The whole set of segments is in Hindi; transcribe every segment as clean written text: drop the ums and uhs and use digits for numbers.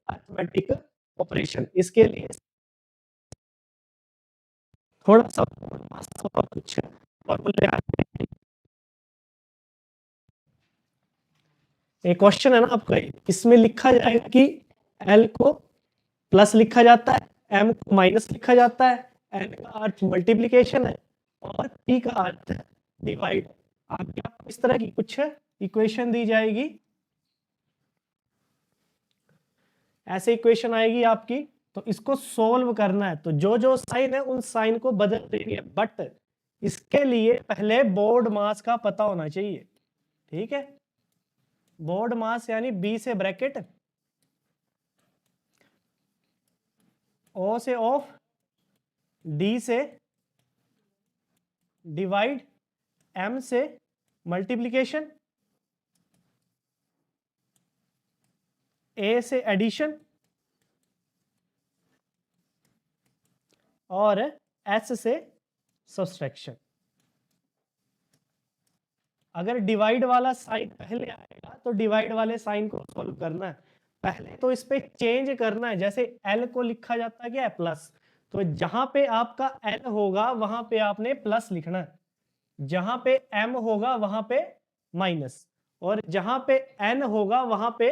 Arithmetic operation. इसके लिए थोड़ा सा और कुछ फॉर्मूले आते हैं। एक क्वेश्चन है ना आपका, इसमें लिखा जाएगा कि L को प्लस लिखा जाता है, M को माइनस लिखा जाता है, N का अर्थ मल्टीप्लिकेशन है और P का अर्थ डिवाइड। आपको इस तरह की कुछ इक्वेशन दी जाएगी, ऐसे इक्वेशन आएगी आपकी, तो इसको सोल्व करना है। तो जो जो साइन है उन साइन को बदल देंगे, बट इसके लिए पहले बोर्ड मास का पता होना चाहिए। ठीक है, बोर्ड मास यानी B से ब्रैकेट, O से ऑफ, D से डिवाइड, M से मल्टीप्लिकेशन, A से एडिशन और S से सब्सट्रैक्शन। अगर डिवाइड वाला साइन पहले आएगा तो डिवाइड वाले साइन को सॉल्व करना है। पहले तो इस पे चेंज करना है, जैसे L को लिखा जाता है क्या है, प्लस, तो जहां पे आपका L होगा वहां पे आपने प्लस लिखना है, जहां पे M होगा वहां पे माइनस, और जहां पे N होगा वहां पे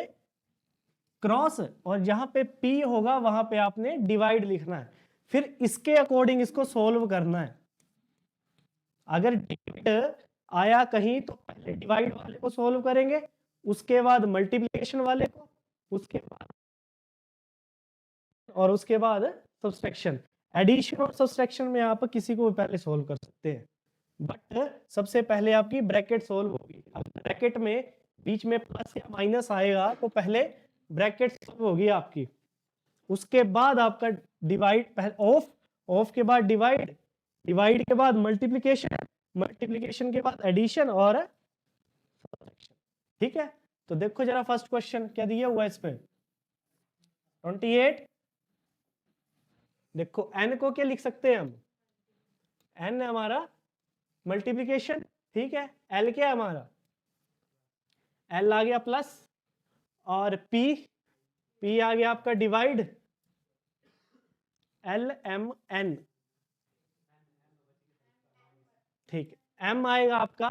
क्रॉस, और जहां पे P होगा वहां पे आपने डिवाइड लिखना है। फिर इसके अकॉर्डिंग इसको सोल्व करना है। अगर डिवाइड आया कहीं तो पहले डिवाइड वाले को सोल्व करेंगे, उसके बाद मल्टीप्लिकेशन वाले को, उसके बाद और उसके बाद सब्सट्रैक्शन। एडिशन और सब्सट्रैक्शन में आप किसी को पहले सोल्व कर सकते हैं, बट सबसे पहले आपकी ब्रैकेट सोल्व होगी। अब ब्रैकेट में बीच में प्लस या माइनस आएगा तो पहले ब्रैकेट सोल्व होगी आपकी, उसके बाद आपका डिवाइड, पहले ऑफ, ऑफ के बाद डिवाइड, डिवाइड के बाद मल्टीप्लिकेशन, मल्टीप्लिकेशन के बाद एडिशन और सब्ट्रैक्शन। ठीक है, तो देखो जरा फर्स्ट क्वेश्चन क्या दिया हुआ है इस पे, 28। देखो n को क्या लिख सकते हैं हम, n है हमारा मल्टीप्लिकेशन, ठीक है, l क्या है हमारा, l आ गया प्लस, और p आ गया आपका डिवाइड, l m n, ठीक है, m आएगा आपका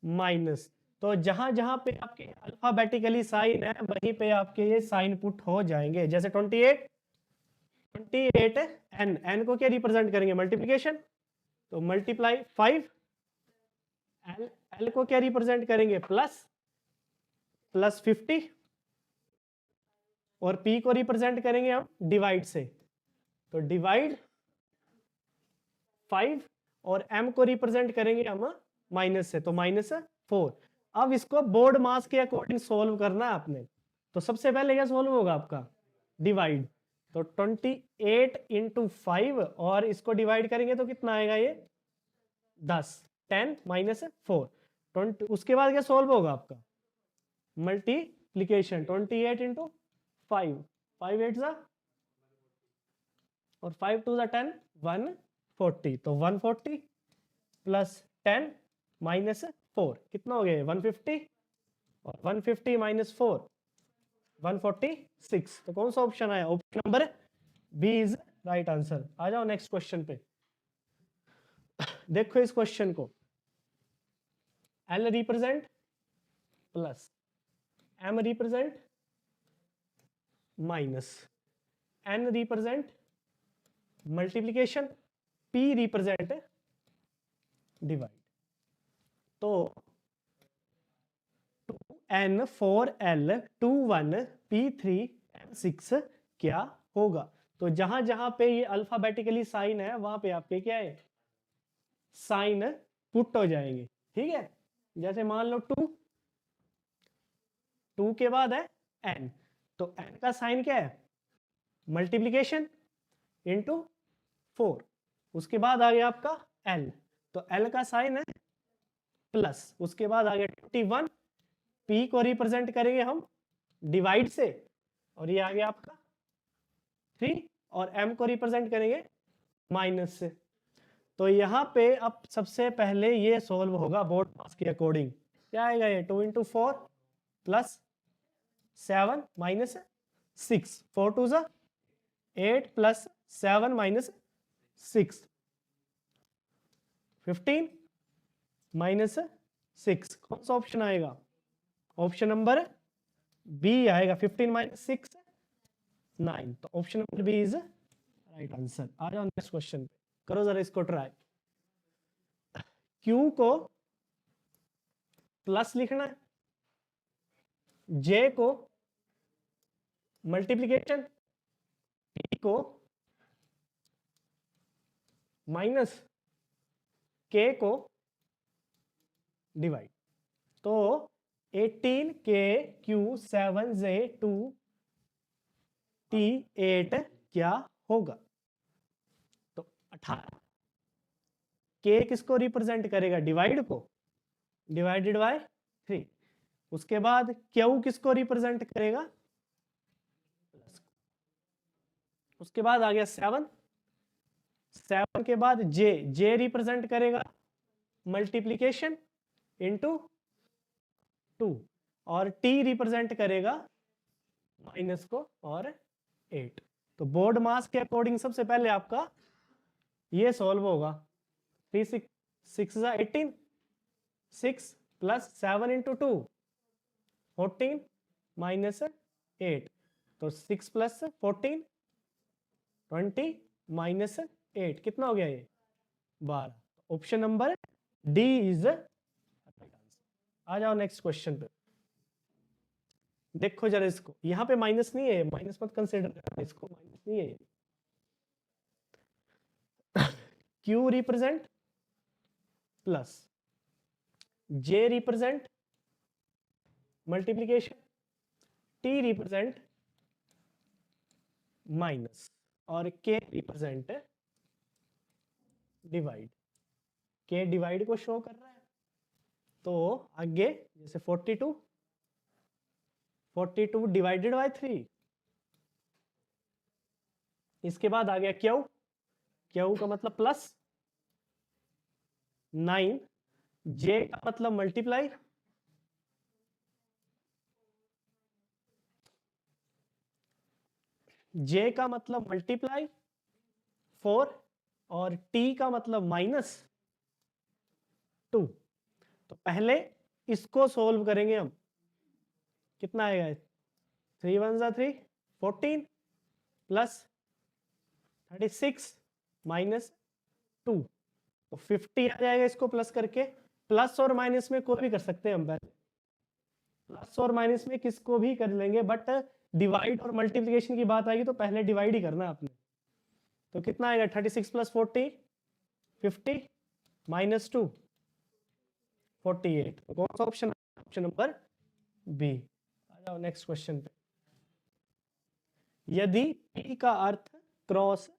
माइनस। तो जहां जहां पे आपके अल्फाबेटिकली साइन है वहीं पे आपके ये साइन पुट हो जाएंगे। जैसे 28 n को क्या रिप्रेजेंट करेंगे, मल्टीप्लिकेशन, तो मल्टीप्लाई 5, l को क्या रिप्रेजेंट करेंगे, प्लस 50, और p को रिप्रेजेंट करेंगे हम डिवाइड से, तो डिवाइड 5, और m को रिप्रेजेंट करेंगे हम माइनस से, तो -4। अब इसको बोर्ड मास के अकॉर्डिंग सोल्व करना है आपने। तो सबसे पहले क्या सोल्व होगा आपका, डिवाइड, तो 28 इंटू 5, और इसको डिवाइड करेंगे तो कितना आएगा ये 10, 10 -4, 20। उसके बाद क्या सोल्व होगा आपका, मल्टीप्लीकेशन, 28 इंटू 5, 5 8 जा और 5 2 जा 10, 140, तो 140 प्लस 10 -4 कितना हो गया, 150, और 150 -4 146। तो कौन सा ऑप्शन आया, option number B is right answer. आ जाओ नेक्स्ट क्वेश्चन पे। देखो इस क्वेश्चन को, L represent plus, M represent minus, N represent multiplication, P represent divide. तो 2n 4l 21 p3 n6 क्या होगा। तो जहां जहां पे ये अल्फाबेटिकली साइन है वहां पे आपके क्या है, साइन पुट हो जाएंगे। ठीक है, जैसे मान लो 2 के बाद है n, तो n का साइन क्या है, मल्टीप्लिकेशन इंटू 4, उसके बाद आ गया आपका l, तो l का साइन है प्लस, उसके बाद आ गया 21, p को रिप्रेजेंट करेंगे हम डिवाइड से, और ये आ गया आपका 3, और m को रिप्रेजेंट करेंगे माइनस से। तो यहाँ पे अब सबसे पहले ये सोल्व होगा बोर्ड मास के अकॉर्डिंग। क्या आएगा ये, 2 इंटू 4 प्लस 7 माइनस 6, 4 2 ज़ा 8 प्लस 7 माइनस 6, 15 माइनस 6, कौन सा ऑप्शन आएगा? ऑप्शन नंबर बी आएगा। 15 माइनस 6 9, तो option number B is right answer. आ जाओ नेक्स्ट क्वेश्चन पे, करो जरा इसको ट्राई। Q को प्लस लिखना है, J को मल्टीप्लीकेशन, P को माइनस, K को डिवाइड। तो 18K Q 7J 2T8 क्या होगा? तो 18 K किसको रिप्रेजेंट करेगा? डिवाइड को, डिवाइडेड बाय 3। उसके बाद Q किसको रिप्रेजेंट करेगा? प्लस। उसके बाद आ गया 7, 7 के बाद J रिप्रेजेंट करेगा मल्टीप्लीकेशन इनटू 2, और T रिप्रेजेंट करेगा माइनस को और 8। तो बोर्ड मास के अकॉर्डिंग सबसे पहले आपका ये सॉल्व होगा। 3 6 6 18, 6 प्लस 7 इंटू 2 14 माइनस 8, तो 6 प्लस 14 20 माइनस 8, कितना हो गया ये? 12। Option number D is right answer. आ जाओ नेक्स्ट क्वेश्चन पे, देखो जरा इसको, यहाँ पे माइनस नहीं है, माइनस मत कंसीडर करना इसको, माइनस नहीं है। Q represent plus, J represent multiplication, T represent minus, और K represent divide. K divide को शो कर रहा है। तो आगे जैसे 42 डिवाइडेड बाय 3। इसके बाद आ गया Q का मतलब प्लस, 9, J का मतलब मल्टीप्लाई, J का मतलब मल्टीप्लाई 4, और T का मतलब माइनस 2। तो पहले इसको सोल्व करेंगे हम। कितना आएगा? 3 1 3 14 प्लस 36 माइनस 2, तो 50 आ जाएगा इसको प्लस करके। प्लस और माइनस में कोई भी कर सकते हैं हम, पहले प्लस और माइनस में किसको भी कर लेंगे, बट डिवाइड और मल्टीप्लिकेशन की बात आएगी तो पहले डिवाइड ही करना आपने। तो कितना आएगा? 36 प्लस 40 50 माइनस 2 48। तो कौन सा ऑप्शन? Option number B. आ जाओ नेक्स्ट क्वेश्चन पे। यदि P का अर्थ क्रॉस,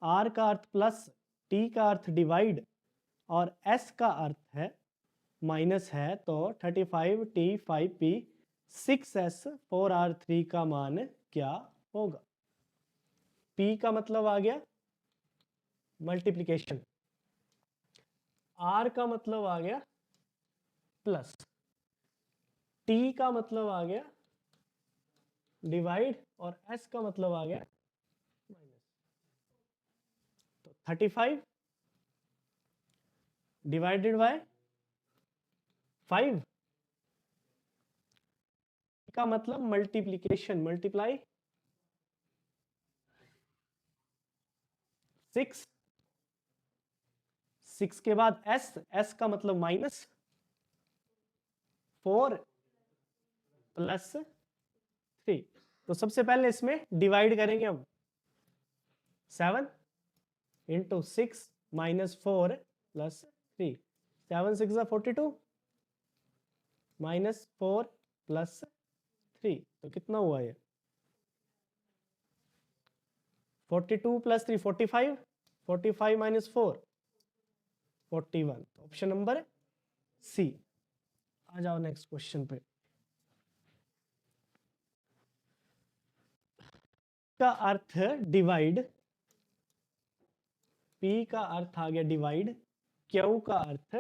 R का अर्थ प्लस, T का अर्थ डिवाइड और S का अर्थ है माइनस है, तो 35T 5P 6S 4R3 का मान क्या होगा? P का मतलब आ गया मल्टीप्लिकेशन, R का मतलब आ गया प्लस, T का मतलब आ गया डिवाइड, और S का मतलब आ गया माइनस। तो 35 डिवाइडेड बाय 5 का मतलब मल्टीप्लिकेशन, मल्टीप्लाई 6, 6 के बाद S का मतलब माइनस 4 प्लस 3। तो सबसे पहले इसमें डिवाइड करेंगे हम। 7 into 6 minus 4 plus 3, 7 6 42 minus 4 plus 3, तो कितना हुआ ये? 42 plus 3 45, 45 minus 4 41। Option number C. आ जाओ नेक्स्ट क्वेश्चन पे। का अर्थ डिवाइड, P का अर्थ आ गया डिवाइड, Q का अर्थ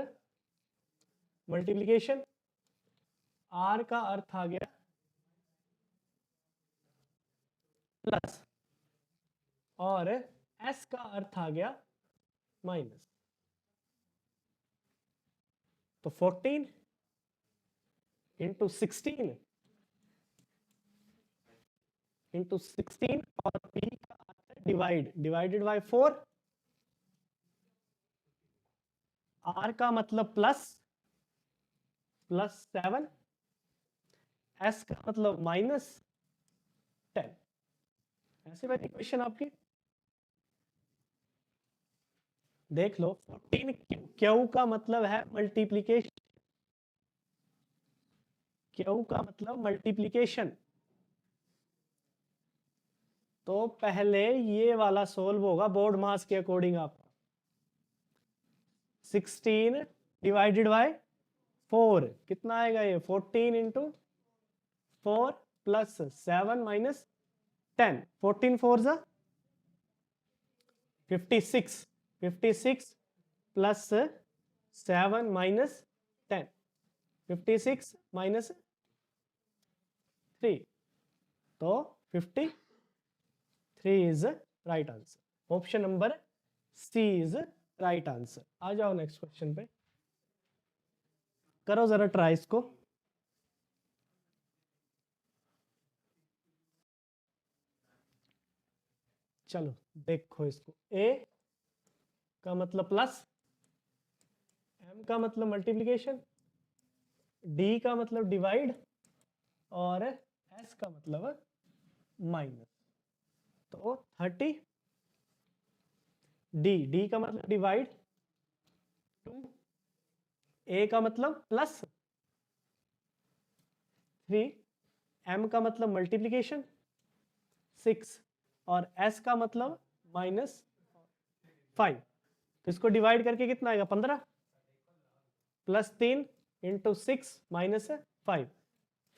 मल्टीप्लिकेशन, R का अर्थ आ गया प्लस और s का अर्थ आ गया माइनस। तो 14 इंटू 16 और p का अर्थ है डिवाइड, डिवाइडेड बाय 4, r का मतलब प्लस 7, s का मतलब -10। ऐसे वाली क्वेश्चन आपकी देख लो। 14 क्यू का मतलब है मल्टीप्लीकेशन, क्यू का मतलब मल्टीप्लीकेशन। तो पहले ये वाला सोल्व होगा बोर्ड मास के अकॉर्डिंग आपका। 16 डिवाइडेड बाय 4 कितना आएगा ये? 14 इंटू 4 प्लस 7 माइनस 10। 14 4 जा 56, 56 प्लस 7 माइनस 10, 56 माइनस 3, तो 53 is right answer. Option number C is right answer. आ जाओ नेक्स्ट क्वेश्चन पे, करो जरा ट्राई इसको। चलो देखो इसको, a का मतलब प्लस, m का मतलब मल्टीप्लिकेशन, d का मतलब डिवाइड और s का मतलब माइनस। तो 30, d का मतलब डिवाइड, 2 a का मतलब प्लस, 3 m का मतलब मल्टीप्लिकेशन 6 और s का मतलब -5। तो इसको डिवाइड करके कितना आएगा? 15 plus 3 into 6 minus 5,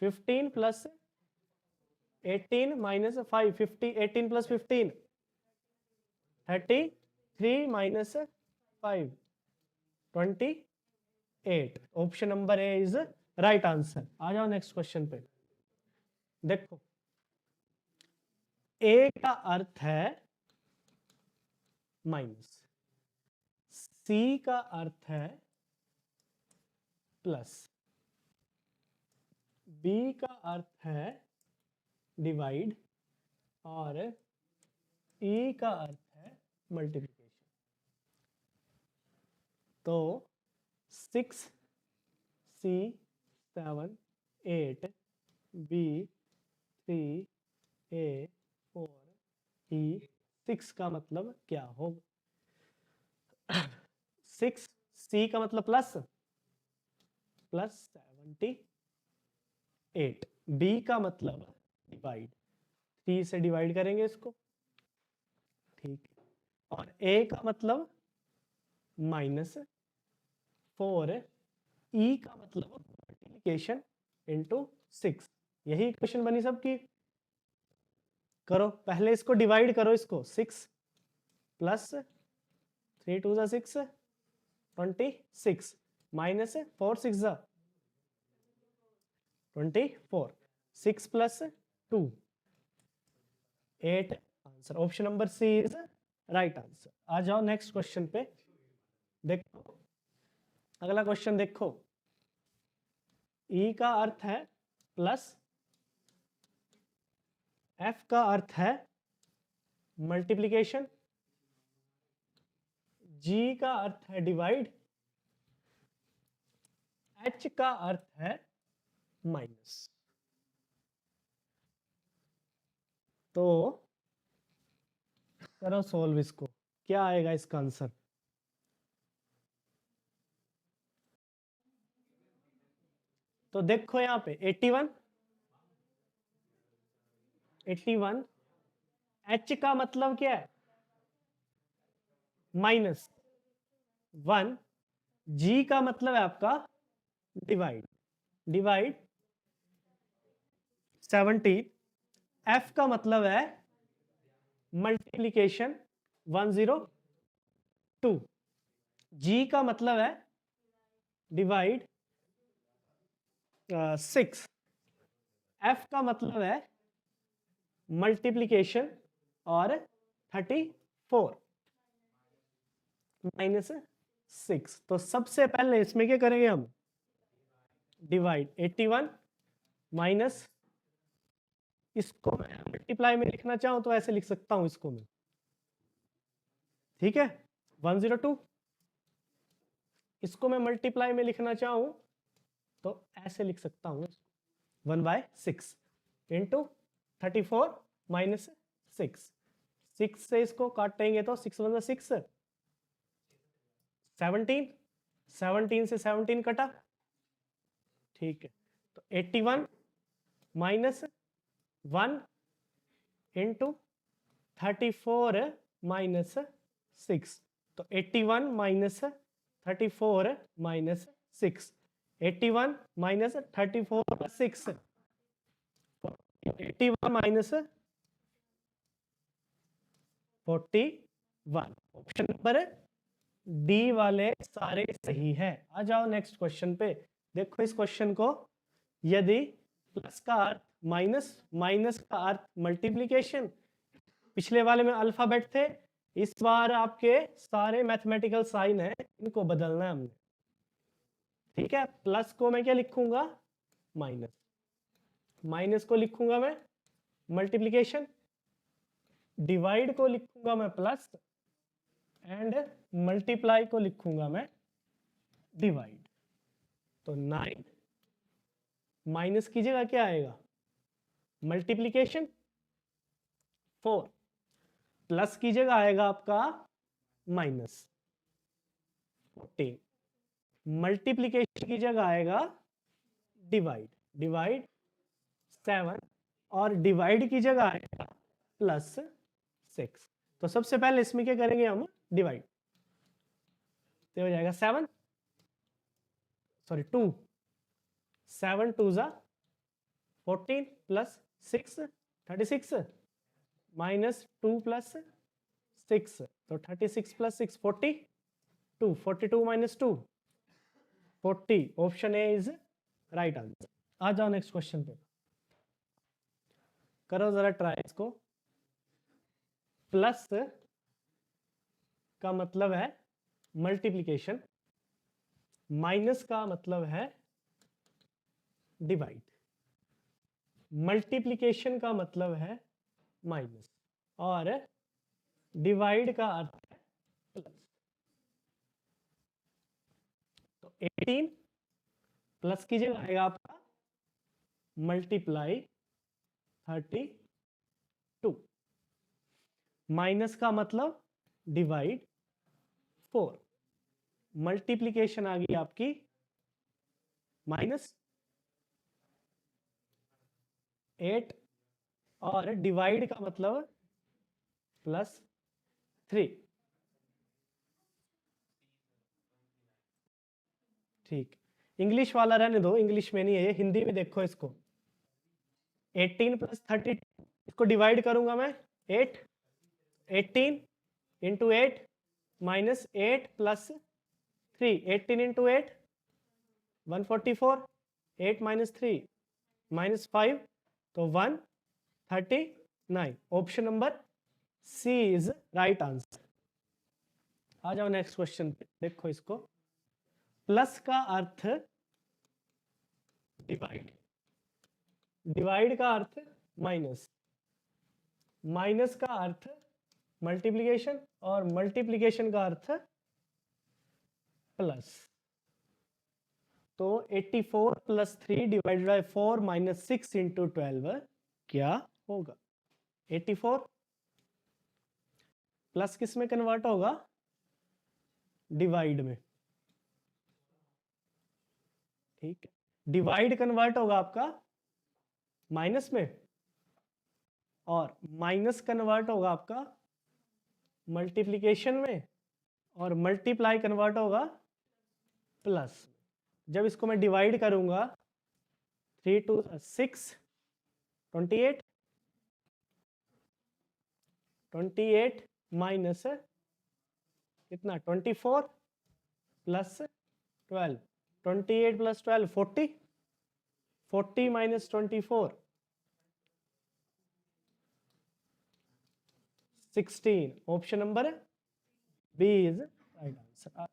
15 plus 18 minus 5, 50, 18 plus 15 33 minus 5 28। Option number A is right answer. आ जाओ नेक्स्ट क्वेश्चन पे। देखो ए का अर्थ है माइनस, सी का अर्थ है प्लस, बी का अर्थ है डिवाइड और ई का अर्थ है मल्टीप्लिकेशन। तो 6 C 7 8 B 3 A 4 E 6 का मतलब क्या होगा? 6 C का मतलब प्लस 78, B का मतलब डिवाइड, 3 से डिवाइड करेंगे इसको, ठीक है। और A का मतलब -4, E का मतलब मल्टीप्लिकेशन इंटू 6। यही इक्वेशन बनी सबकी। करो पहले इसको डिवाइड करो, इसको 6 प्लस 3 2 जा 6 26 माइनस 4 6 जा 24, 6 plus 2 8। Answer option number C is right answer. आ जाओ नेक्स्ट क्वेश्चन पे। देखो अगला क्वेश्चन देखो, ई का अर्थ है प्लस, एफ का अर्थ है मल्टीप्लिकेशन, जी का अर्थ है डिवाइड, एच का अर्थ है माइनस। तो करो सोल्व इसको, क्या आएगा इसका आंसर? तो देखो यहाँ पे 81, 81 एच का मतलब क्या है? -1, जी का मतलब है आपका डिवाइड, डिवाइड 70, एफ का मतलब है मल्टीप्लिकेशन 102, जी का मतलब है डिवाइड 6, एफ का मतलब है मल्टीप्लीकेशन और 34 माइनस 6। तो सबसे पहले इसमें क्या करेंगे हम, डिवाइड 81 माइनस, इसको मैं मल्टीप्लाई में लिखना चाहूं तो ऐसे लिख सकता हूं इसको मैं, ठीक है 102। इसको मैं मल्टीप्लाई में लिखना चाहूं तो ऐसे लिख सकता हूं 1/6 इंटू 34 माइनस 6। 6 से इसको काटेंगे तो 6 1 6, 17, 17 से 17 कटा, ठीक है। तो 81 माइनस 1 इंटू 34 माइनस 6। तो 81 minus 34 minus 6, 81 minus 34 plus 6, 81 minus 41। Option number D वाले सारे सही है। आ जाओ नेक्स्ट क्वेश्चन पे। देखो इस क्वेश्चन को, यदि प्लस का अर्थ माइनस, माइनस का अर्थ मल्टीप्लीकेशन, पिछले वाले में अल्फाबेट थे, इस बार आपके सारे मैथमेटिकल साइन है, इनको बदलना है हमने, ठीक है। प्लस को मैं क्या लिखूंगा, माइनस, माइनस को लिखूंगा मैं मल्टीप्लीकेशन, डिवाइड को लिखूंगा मैं प्लस, एंड मल्टीप्लाई को लिखूंगा मैं डिवाइड। तो 9 माइनस की जगह क्या आएगा, मल्टीप्लीकेशन, 4 प्लस की जगह आएगा आपका माइनस 14, मल्टीप्लीकेशन की जगह आएगा डिवाइड, डिवाइड 7, और डिवाइड की जगह आएगा प्लस 6। तो सबसे पहले इसमें क्या करेंगे हम, डिवाइड, तो हो जाएगा 7, सॉरी 2, 7 2 जा 14 प्लस 6 36, माइनस 2 प्लस 6, तो 36 plus 6 42, 42 minus 2 40। Option A is right answer. आ जाओ नेक्स्ट क्वेश्चन पे, करो जरा ट्राई इसको। प्लस का मतलब है मल्टीप्लीकेशन, माइनस का मतलब है डिवाइड, मल्टीप्लीकेशन का मतलब है माइनस, और डिवाइड का अर्थ है प्लस। तो 18 प्लस की जगह आएगा आपका मल्टीप्लाई 32, माइनस का मतलब डिवाइड 4, मल्टीप्लीकेशन आ गई आपकी माइनस 8, और डिवाइड का मतलब प्लस 3, ठीक। इंग्लिश वाला रहने दो, इंग्लिश में नहीं है ये, हिंदी में देखो इसको। 18 प्लस 32, इसको डिवाइड करूंगा मैं 8, 18 into 8 minus 8 plus 3, 18 into 8 144, 8 minus 3 minus 5, तो 139। Option number C is right answer. आ जाओ नेक्स्ट क्वेश्चन पे, देखो इसको। प्लस का अर्थ डिवाइड, डिवाइड का अर्थ माइनस, माइनस का अर्थ मल्टीप्लीकेशन, और मल्टीप्लीकेशन का अर्थ प्लस। तो 84 plus 3 divided by 4 minus 6 into 12 क्या होगा, 84 प्लस किस में कन्वर्ट होगा, डिवाइड में, ठीक है। डिवाइड कन्वर्ट होगा आपका माइनस में, और माइनस कन्वर्ट होगा आपका मल्टीप्लीकेशन में, और मल्टीप्लाई कन्वर्ट होगा प्लस। जब इसको मैं डिवाइड करूंगा 3 2 6 28, 28 माइनस कितना 24 plus 12, 28 plus 12 40, 40 minus 24 16, option number B is right answer.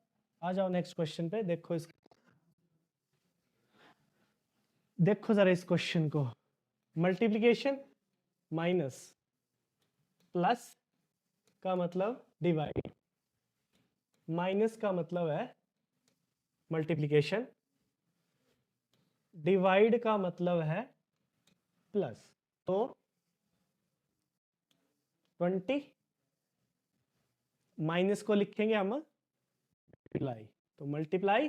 आ जाओ नेक्स्ट क्वेश्चन पे। देखो जरा इस क्वेश्चन को। मल्टीप्लिकेशन माइनस प्लस का मतलब डिवाइड, माइनस का मतलब है मल्टीप्लिकेशन, डिवाइड का मतलब है प्लस। तो 20 माइनस को लिखेंगे हम मल्टीप्लाई, तो मल्टीप्लाई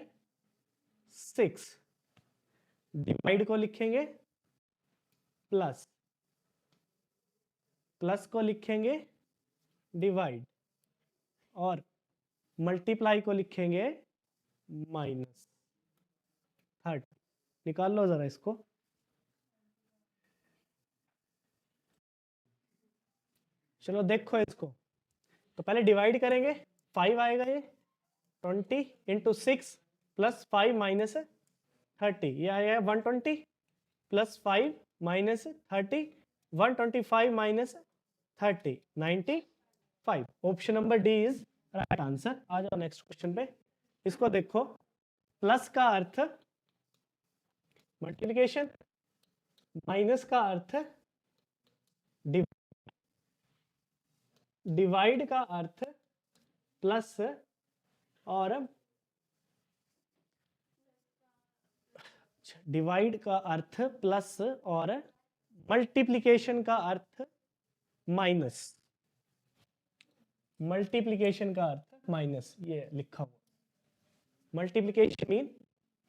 6, डिवाइड को लिखेंगे प्लस, प्लस को लिखेंगे डिवाइड, और मल्टीप्लाई को लिखेंगे माइनस 30। निकाल लो जरा इसको। चलो देखो इसको, तो पहले डिवाइड करेंगे, 5 आएगा ये, 20 इंटू 6 प्लस 5 माइनस 30, ये आएगा 120 plus 5 minus 30, 125 minus 30, 95। Option number D is right answer. आ जाओ नेक्स्ट क्वेश्चन पे। इसको देखो, प्लस का अर्थ मल्टीप्लिकेशन, माइनस का अर्थ डिवाइड का अर्थ प्लस, और डिवाइड का अर्थ प्लस और मल्टीप्लिकेशन का अर्थ माइनस, मल्टीप्लिकेशन का अर्थ माइनस, ये लिखा हुआ मल्टीप्लिकेशन मीन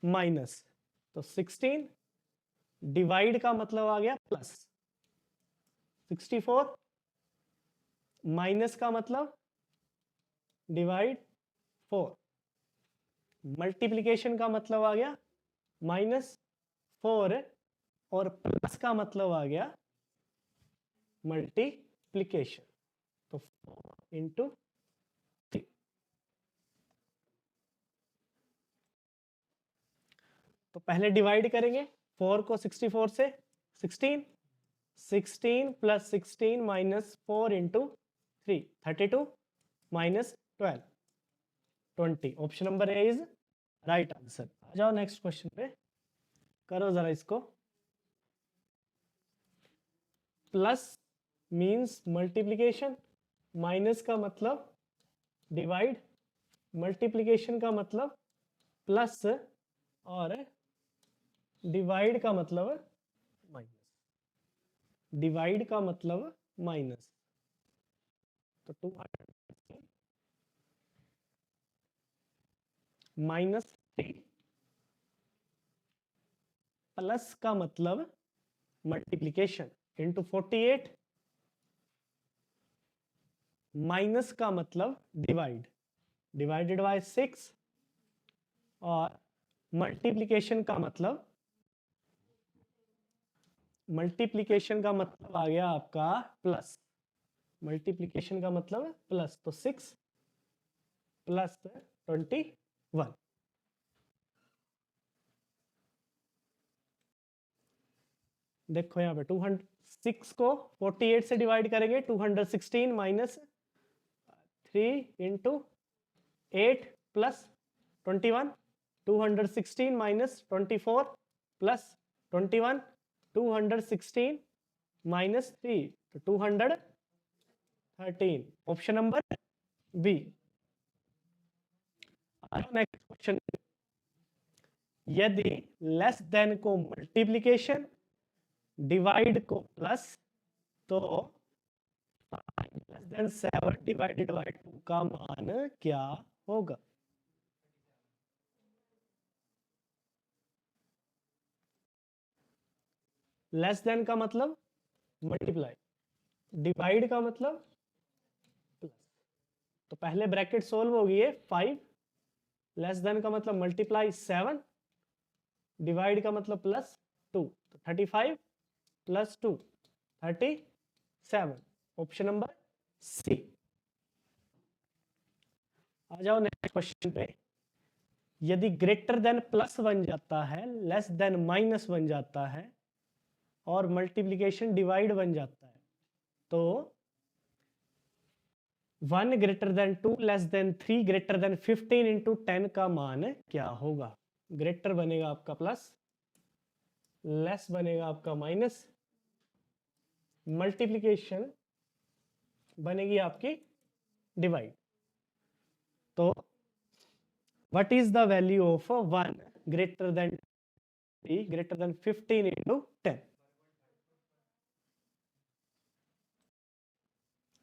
माइनस। तो 16 डिवाइड का मतलब आ गया प्लस, 64 माइनस का मतलब डिवाइड 4, मल्टीप्लिकेशन का मतलब आ गया -4, और प्लस का मतलब आ गया मल्टीप्लिकेशन। तो 4 इंटू 3। तो पहले डिवाइड करेंगे 4 को 64 से, 16, 16 plus 16 minus 4 into 3, 32 minus 12, 20। Option number A is right answer. आ जाओ नेक्स्ट क्वेश्चन पे, करो जरा इसको। प्लस मींस मल्टीप्लिकेशन, माइनस का मतलब डिवाइड, मल्टीप्लिकेशन का मतलब प्लस, और डिवाइड का मतलब माइनस, डिवाइड का मतलब माइनस। तो 200 माइनस 3, प्लस का मतलब मल्टीप्लिकेशन इंटू 48, माइनस का मतलब डिवाइड, डिवाइडेड बाय 6, और मल्टीप्लिकेशन का मतलब, मल्टीप्लिकेशन का मतलब आ गया आपका प्लस, मल्टीप्लिकेशन का मतलब प्लस। तो 6 प्लस 21। देखो यहाँ पे 206 को 48 से डिवाइड करेंगे, 216 minus 3 into 8 plus 21, 216 minus 24 plus 21, 216 minus 3, तो 213। Option number B. Next question, यदि लेस देन को मल्टीप्लिकेशन, डिवाइड को प्लस, तो लेस देन 7 डिवाइडेड बाय 2 का मान क्या होगा? लेस देन का मतलब मल्टीप्लाई, डिवाइड का मतलब प्लस। तो पहले ब्रैकेट सोल्व होगी ये 5, लेस देन का मतलब मल्टीप्लाई 7, डिवाइड का मतलब प्लस 2, तो 35 प्लस 2, 37। Option number C. आ जाओ नेक्स्ट क्वेश्चन पे। यदि ग्रेटर देन प्लस बन जाता है, लेस देन माइनस बन जाता है, और मल्टीप्लिकेशन डिवाइड बन जाता है, तो 1 greater than 2 less than 3 greater than 15 into 10 का मान क्या होगा? ग्रेटर बनेगा आपका प्लस, लेस बनेगा आपका माइनस, मल्टीप्लीकेशन बनेगी आपकी डिवाइड। तो what is the value of 1 greater than 3 greater than 15 into 10?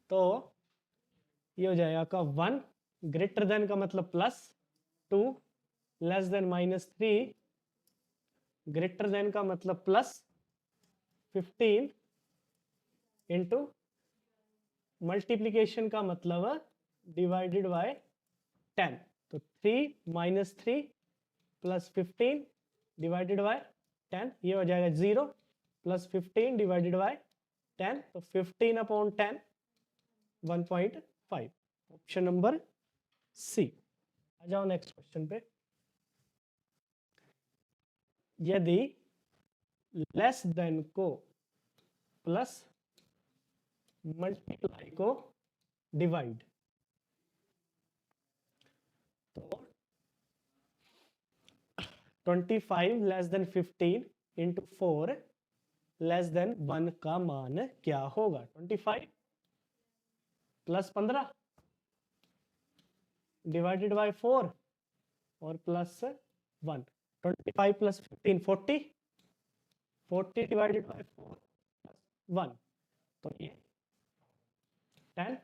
तो ये हो जाएगा आपका 1 ग्रेटर देन का मतलब plus, 2 less than minus 3 greater than का मतलब प्लस 15 इंटू मल्टीप्लीकेशन का मतलब डिवाइडेड बाय 10। तो 3 माइनस 3 प्लस 15 डिवाइडेड बाय 10, ये हो जाएगा 0 प्लस 15 डिवाइडेड बाय 10, तो 15 अपॉन 10 1.5, ऑप्शन नंबर सी। आ जाओ नेक्स्ट क्वेश्चन पे। यदि लेस देन को प्लस मल्टीप्लाई को डिवाइड, तो 25 less than 15 into 4 less than 1 का मान क्या होगा? 25 प्लस 15 डिवाइडेड बाय 4 और plus 1। 25 plus 15 40, 40 divided by 4 plus 1, तो ये 10,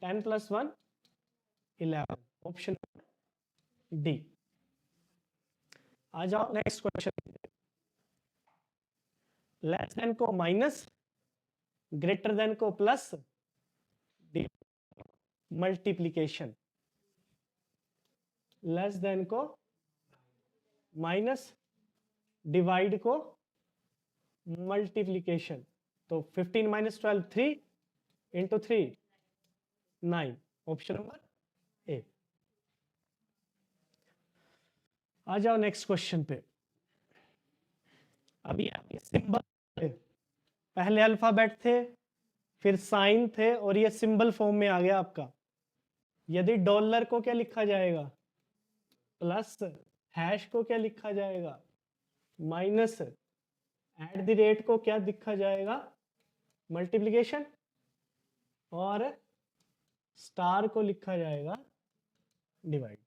10 प्लस 1 11, ऑप्शन डी। आ जाओ नेक्स्ट क्वेश्चन। लेस देन को माइनस, ग्रेटर देन को प्लस, मल्टीप्लीकेशन। लेस देन को माइनस, डिवाइड को मल्टीप्लीकेशन। तो 15 minus 12 3 into 3 9, option number A. आ जाओ नेक्स्ट क्वेश्चन पे। अभी आपके सिंबल, पहले अल्फाबेट थे, फिर साइन थे, और ये सिंबल फॉर्म में आ गया आपका। यदि डॉलर को क्या लिखा जाएगा? प्लस। हैश को क्या लिखा जाएगा? माइनस। एट द रेट को क्या लिखा जाएगा? मल्टीप्लिकेशन। और स्टार को लिखा जाएगा डिवाइड।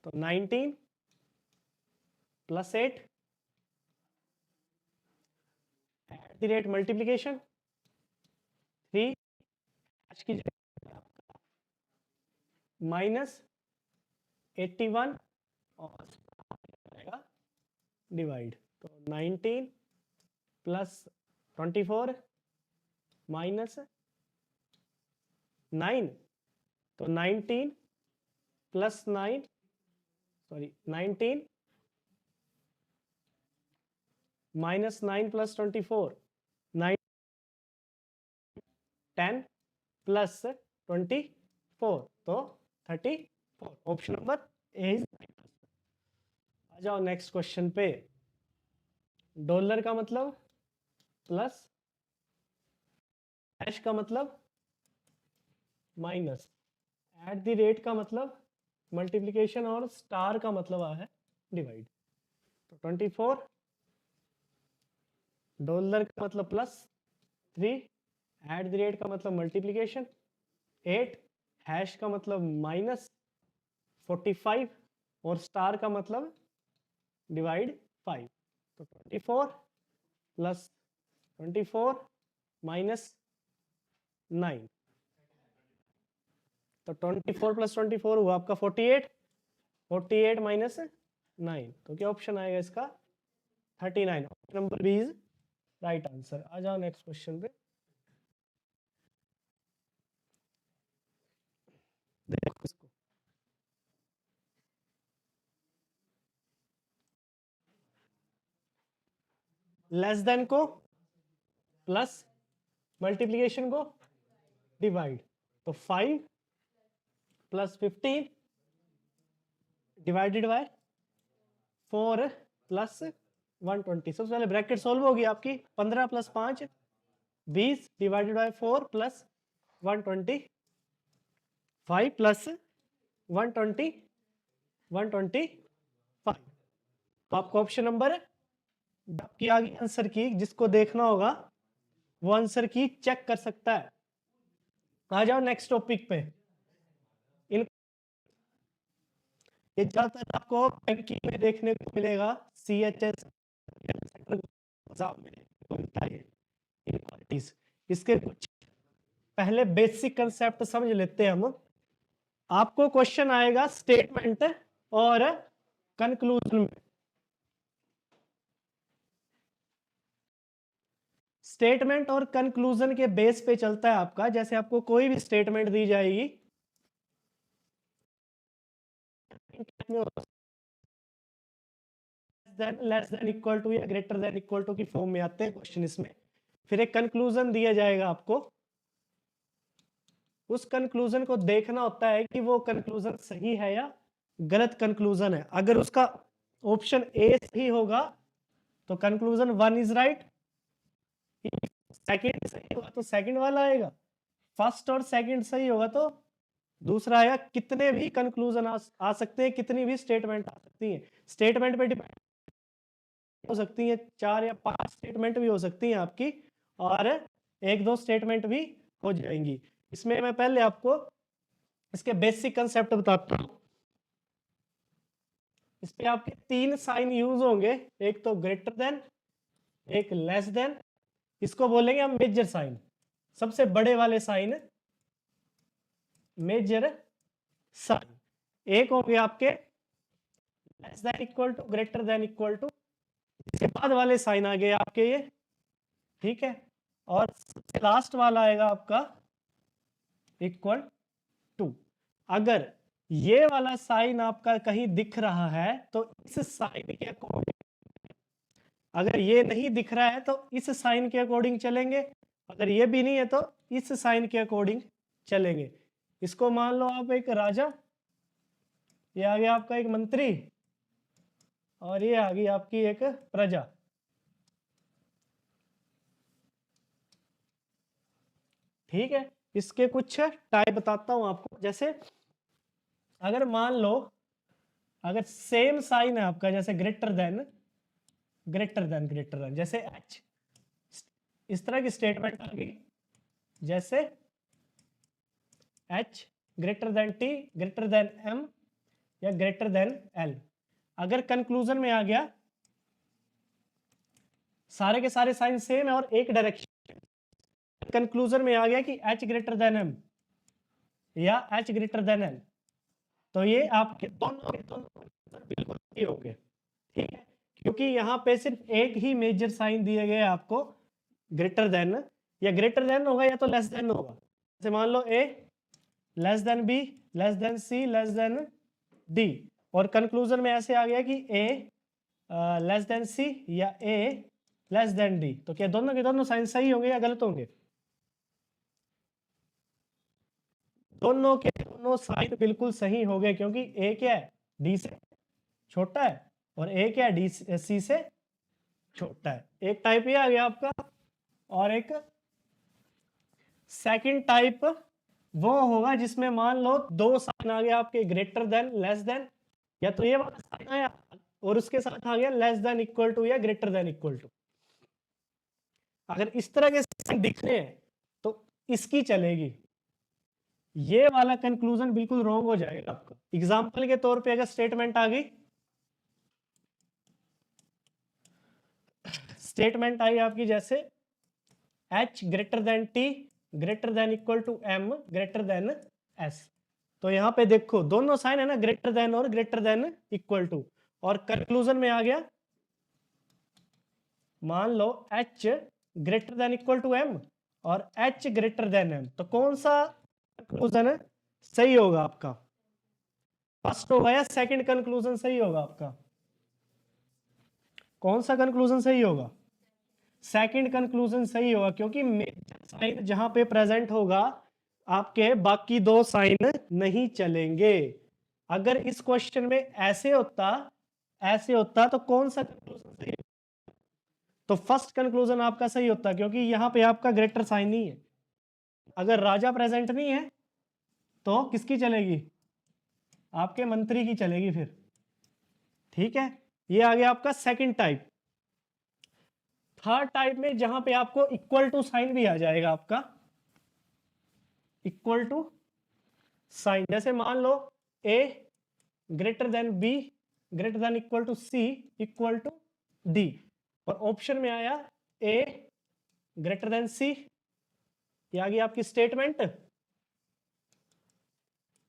तो 19 plus 8 at the rate multiplication 3 की माइनस 81 और डिवाइड। तो 19 प्लस 24 माइनस 9, तो 19 plus 9 sorry 19 minus 9 plus 24 9 10 plus 24, तो 34, ऑप्शन नंबर ए इज। आ जाओ नेक्स्ट क्वेश्चन पे। डॉलर का मतलब प्लस, हैश का मतलब माइनस, एट द रेट का मतलब मल्टीप्लिकेशन, और स्टार का मतलब है डिवाइड। तो 24, डॉलर का मतलब प्लस, 3 एट द रेट का मतलब मल्टीप्लिकेशन, 8 हैश का मतलब माइनस, 45 और स्टार का मतलब डिवाइड 5। तो 24 प्लस 24 माइनस 9, तो 24 प्लस 24 हुआ आपका 48, 48 माइनस 9, तो क्या ऑप्शन आएगा इसका? 39, option number B is right answer. आ जाओ नेक्स्ट क्वेश्चन पे। देखो इसको, लेस देन को प्लस, मल्टीप्लिकेशन को डिवाइड। तो 5 प्लस 15 डिवाइडेड बाय 4 प्लस 120। सबसे पहले ब्रैकेट सोल्व होगी आपकी, 15 plus 5 20 divided by 4 plus 125 plus 120 125। तो आपको ऑप्शन नंबर आपकी आ गई आंसर की। जिसको देखना होगा वो आंसर की चेक कर सकता है। आ जाओ नेक्स्ट टॉपिक पे। ये ज्यादातर आपको बैंकिंग में देखने को मिलेगा, CHS एग्जाम में मिलता है इनक्वालिटीज। इसके कुछ पहले बेसिक कंसेप्ट समझ लेते हैं हम। आपको क्वेश्चन आएगा स्टेटमेंट और कंक्लूजन में। स्टेटमेंट और कंक्लूजन के बेस पे चलता है आपका। जैसे आपको कोई भी स्टेटमेंट दी जाएगी, लेस देन इक्वल टू या ग्रेटर देन इक्वल टू की फॉर्म में आते हैं क्वेश्चन इसमें। फिर एक कंक्लूजन दिया जाएगा आपको। उस कंक्लूजन को देखना होता है कि वो कंक्लूजन सही है या गलत कंक्लूजन है। अगर उसका ऑप्शन ए सही होगा तो कंक्लूजन 1 इज राइट। सेकंड सही होगा तो सेकंड वाला आएगा। फर्स्ट और सेकंड सही होगा तो दूसरा आएगा। कितने भी कंक्लूजन आ सकते हैं, कितनी भी स्टेटमेंट आ सकती है। स्टेटमेंट पे डिपेंड हो सकती है, 4 या 5 स्टेटमेंट भी हो सकती हैं आपकी, और 1-2 स्टेटमेंट भी हो जाएंगी। इसमें मैं पहले आपको इसके बेसिक कंसेप्ट बताता हूं। इस पे आपके 3 साइन यूज होंगे, एक तो ग्रेटर देन, एक लेस देन, इसको बोलेंगे हम मेजर साइन। सबसे बड़े वाले साइन मेजर साइन। एक हो गए आपके less than equal to, greater than equal to, इसके बाद वाले साइन आ गए आपके ये, ठीक है। और लास्ट वाला आएगा आपका इक्वल टू। अगर ये वाला साइन आपका कहीं दिख रहा है तो इस साइन के अकॉर्डिंग, अगर ये नहीं दिख रहा है तो इस साइन के अकॉर्डिंग चलेंगे, अगर ये भी नहीं है तो इस साइन के अकॉर्डिंग चलेंगे। इसको मान लो आप एक राजा, ये आ गया आपका एक मंत्री, और ये आ गई आपकी एक प्रजा। ठीक है, इसके कुछ टाइप बताता हूं आपको। जैसे अगर मान लो अगर सेम साइन है आपका, जैसे greater than greater than greater than, जैसे एच, इस तरह की स्टेटमेंट आ गई। जैसे H greater than T, greater than M, या ग्रेटर देन एल। अगर कंक्लूजन में आ गया सारे के सारे साइन सेम है और एक डायरेक्शन, कंक्लूजन में आ गया कि एच ग्रेटर देन एम या एच ग्रेटर देन एल, तो ये आपके दोनों के दोनों बिल्कुल सही होंगे। ठीक है, क्योंकि यहाँ पे सिर्फ एक ही मेजर साइन दिए गए आपको, ग्रेटर देन, या ग्रेटर देन होगा या तो लेस देन होगा। जैसे मान लो A less than B, less than C, less than D, और कंक्लूजन में ऐसे आ गया कि ए लेस देन सी या ए लेस देन डी, तो क्या दोनों के दोनों साइन सही होंगे या गलत होंगे? दोनों के दोनों साइन बिल्कुल सही हो गए, क्योंकि ए क्या है, डी से छोटा है, और ए क्या है, डी सी से छोटा है। एक टाइप ये आ गया आपका। और एक सेकंड टाइप वो होगा जिसमें मान लो दो साइन आ गया आपके, ग्रेटर देन, लेस देन, या तो ये वाला साइन आया और उसके साथ आ गया लेस देन इक्वल टू या ग्रेटर देन इक्वल टू। अगर इस तरह के साइन दिख रहे हैं तो इसकी चलेगी। ये वाला कंक्लूजन बिल्कुल रॉन्ग हो जाएगा आपका। एग्जांपल के तौर पे अगर स्टेटमेंट आ गई, स्टेटमेंट आई आपकी जैसे h greater than t greater than equal to m greater than s, तो यहां पे देखो दोनों साइन है ना, ग्रेटर देन और ग्रेटर देन इक्वल टू, और कंक्लूजन में आ गया मान लो h greater than equal to m और h ग्रेटर देन m, तो कौन सा कंक्लूजन है सही होगा आपका? फर्स्ट होगा या सेकंड कंक्लूजन सही होगा आपका? कौन सा कंक्लूजन सही होगा? सेकंड कंक्लूजन सही होगा, क्योंकि मेजर साइन जहां पे प्रेजेंट होगा आपके बाकी दो साइन नहीं चलेंगे। अगर इस क्वेश्चन में ऐसे होता तो कौन सा कंक्लूजन सही? तो फर्स्ट कंक्लूजन आपका सही होता, क्योंकि यहां पे आपका ग्रेटर साइन नहीं है। अगर राजा प्रेजेंट नहीं है तो किसकी चलेगी? आपके मंत्री की चलेगी फिर। ठीक है, ये आ गया आपका सेकंड टाइप। थर्ड टाइप में जहां पे आपको इक्वल टू साइन भी आ जाएगा, आपका इक्वल टू साइन। जैसे मान लो A greater than B greater than equal to C equal to D, और ऑप्शन में आया ए ग्रेटर देन सी, ये आ गई आपकी स्टेटमेंट,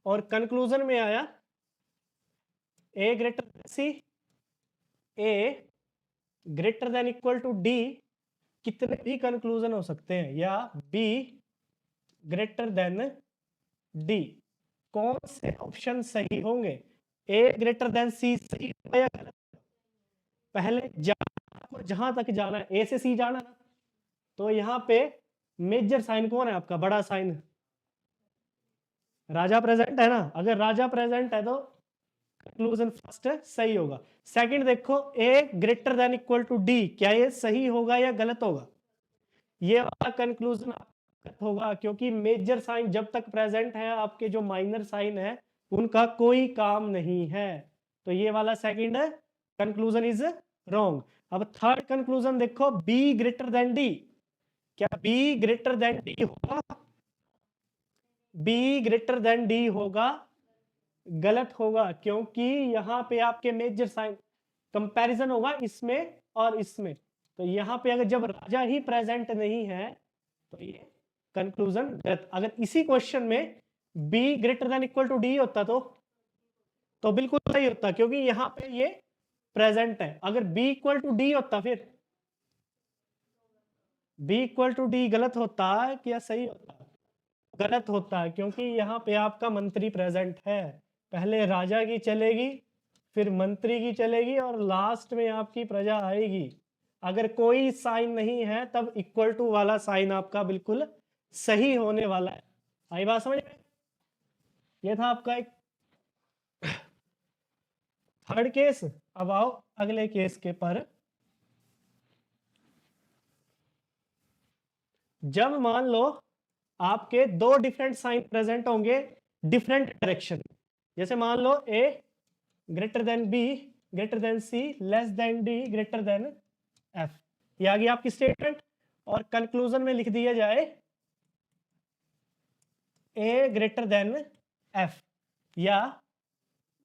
और कंक्लूजन में आया A greater than C, A greater than equal to D. कितने भी कंक्लूजन हो सकते हैं, या बी ग्रेटर देन डी। कौन से ऑप्शन सही होंगे? ए ग्रेटर देन सी सही होगा या गलत? पहले जहां तक जाना है, ए से सी जाना ना, तो यहां पे मेजर साइन कौन है आपका? बड़ा साइन राजा प्रेजेंट है ना। अगर राजा प्रेजेंट है तो कंक्लूजन फर्स्ट सही होगा। सेकंड देखो, A greater than equal to D, क्या ये सही होगा या गलत होगा? ये वाला कंक्लूजन गलत होगा, क्योंकि मेजर साइन जब तक प्रेजेंट है, आपके जो माइनर साइन है उनका कोई काम नहीं है। तो ये वाला सेकंड कंक्लूजन इज रॉन्ग। अब थर्ड कंक्लूजन देखो, बी ग्रेटर देन डी। क्या बी ग्रेटर देन डी होगा? बी ग्रेटर देन डी होगा? गलत होगा, क्योंकि यहां पे आपके मेजर साइन कंपैरिजन होगा इसमें और इसमें। तो यहां पे अगर जब राजा ही प्रेजेंट नहीं है तो ये कंक्लूजन गलत। अगर इसी क्वेश्चन में B greater than equal to D होता तो बिल्कुल सही होता, क्योंकि यहां पे ये प्रेजेंट है। अगर बी इक्वल टू डी होता, फिर बी इक्वल टू डी गलत होता क्या सही होता? गलत होता है, क्योंकि यहाँ पे आपका मंत्री प्रेजेंट है। पहले राजा की चलेगी, फिर मंत्री की चलेगी, और लास्ट में आपकी प्रजा आएगी। अगर कोई साइन नहीं है तब इक्वल टू वाला साइन आपका बिल्कुल सही होने वाला है। आई बात समझ में? ये था आपका एक थर्ड केस। अब आओ अगले केस के पर। जब मान लो आपके दो डिफरेंट साइन प्रेजेंट होंगे डिफरेंट डायरेक्शन, जैसे मान लो A greater than B greater than C less than D greater than F, ये आ गई आपकी स्टेटमेंट। और कंक्लूजन में लिख दिया जाए ए ग्रेटर देन एफ या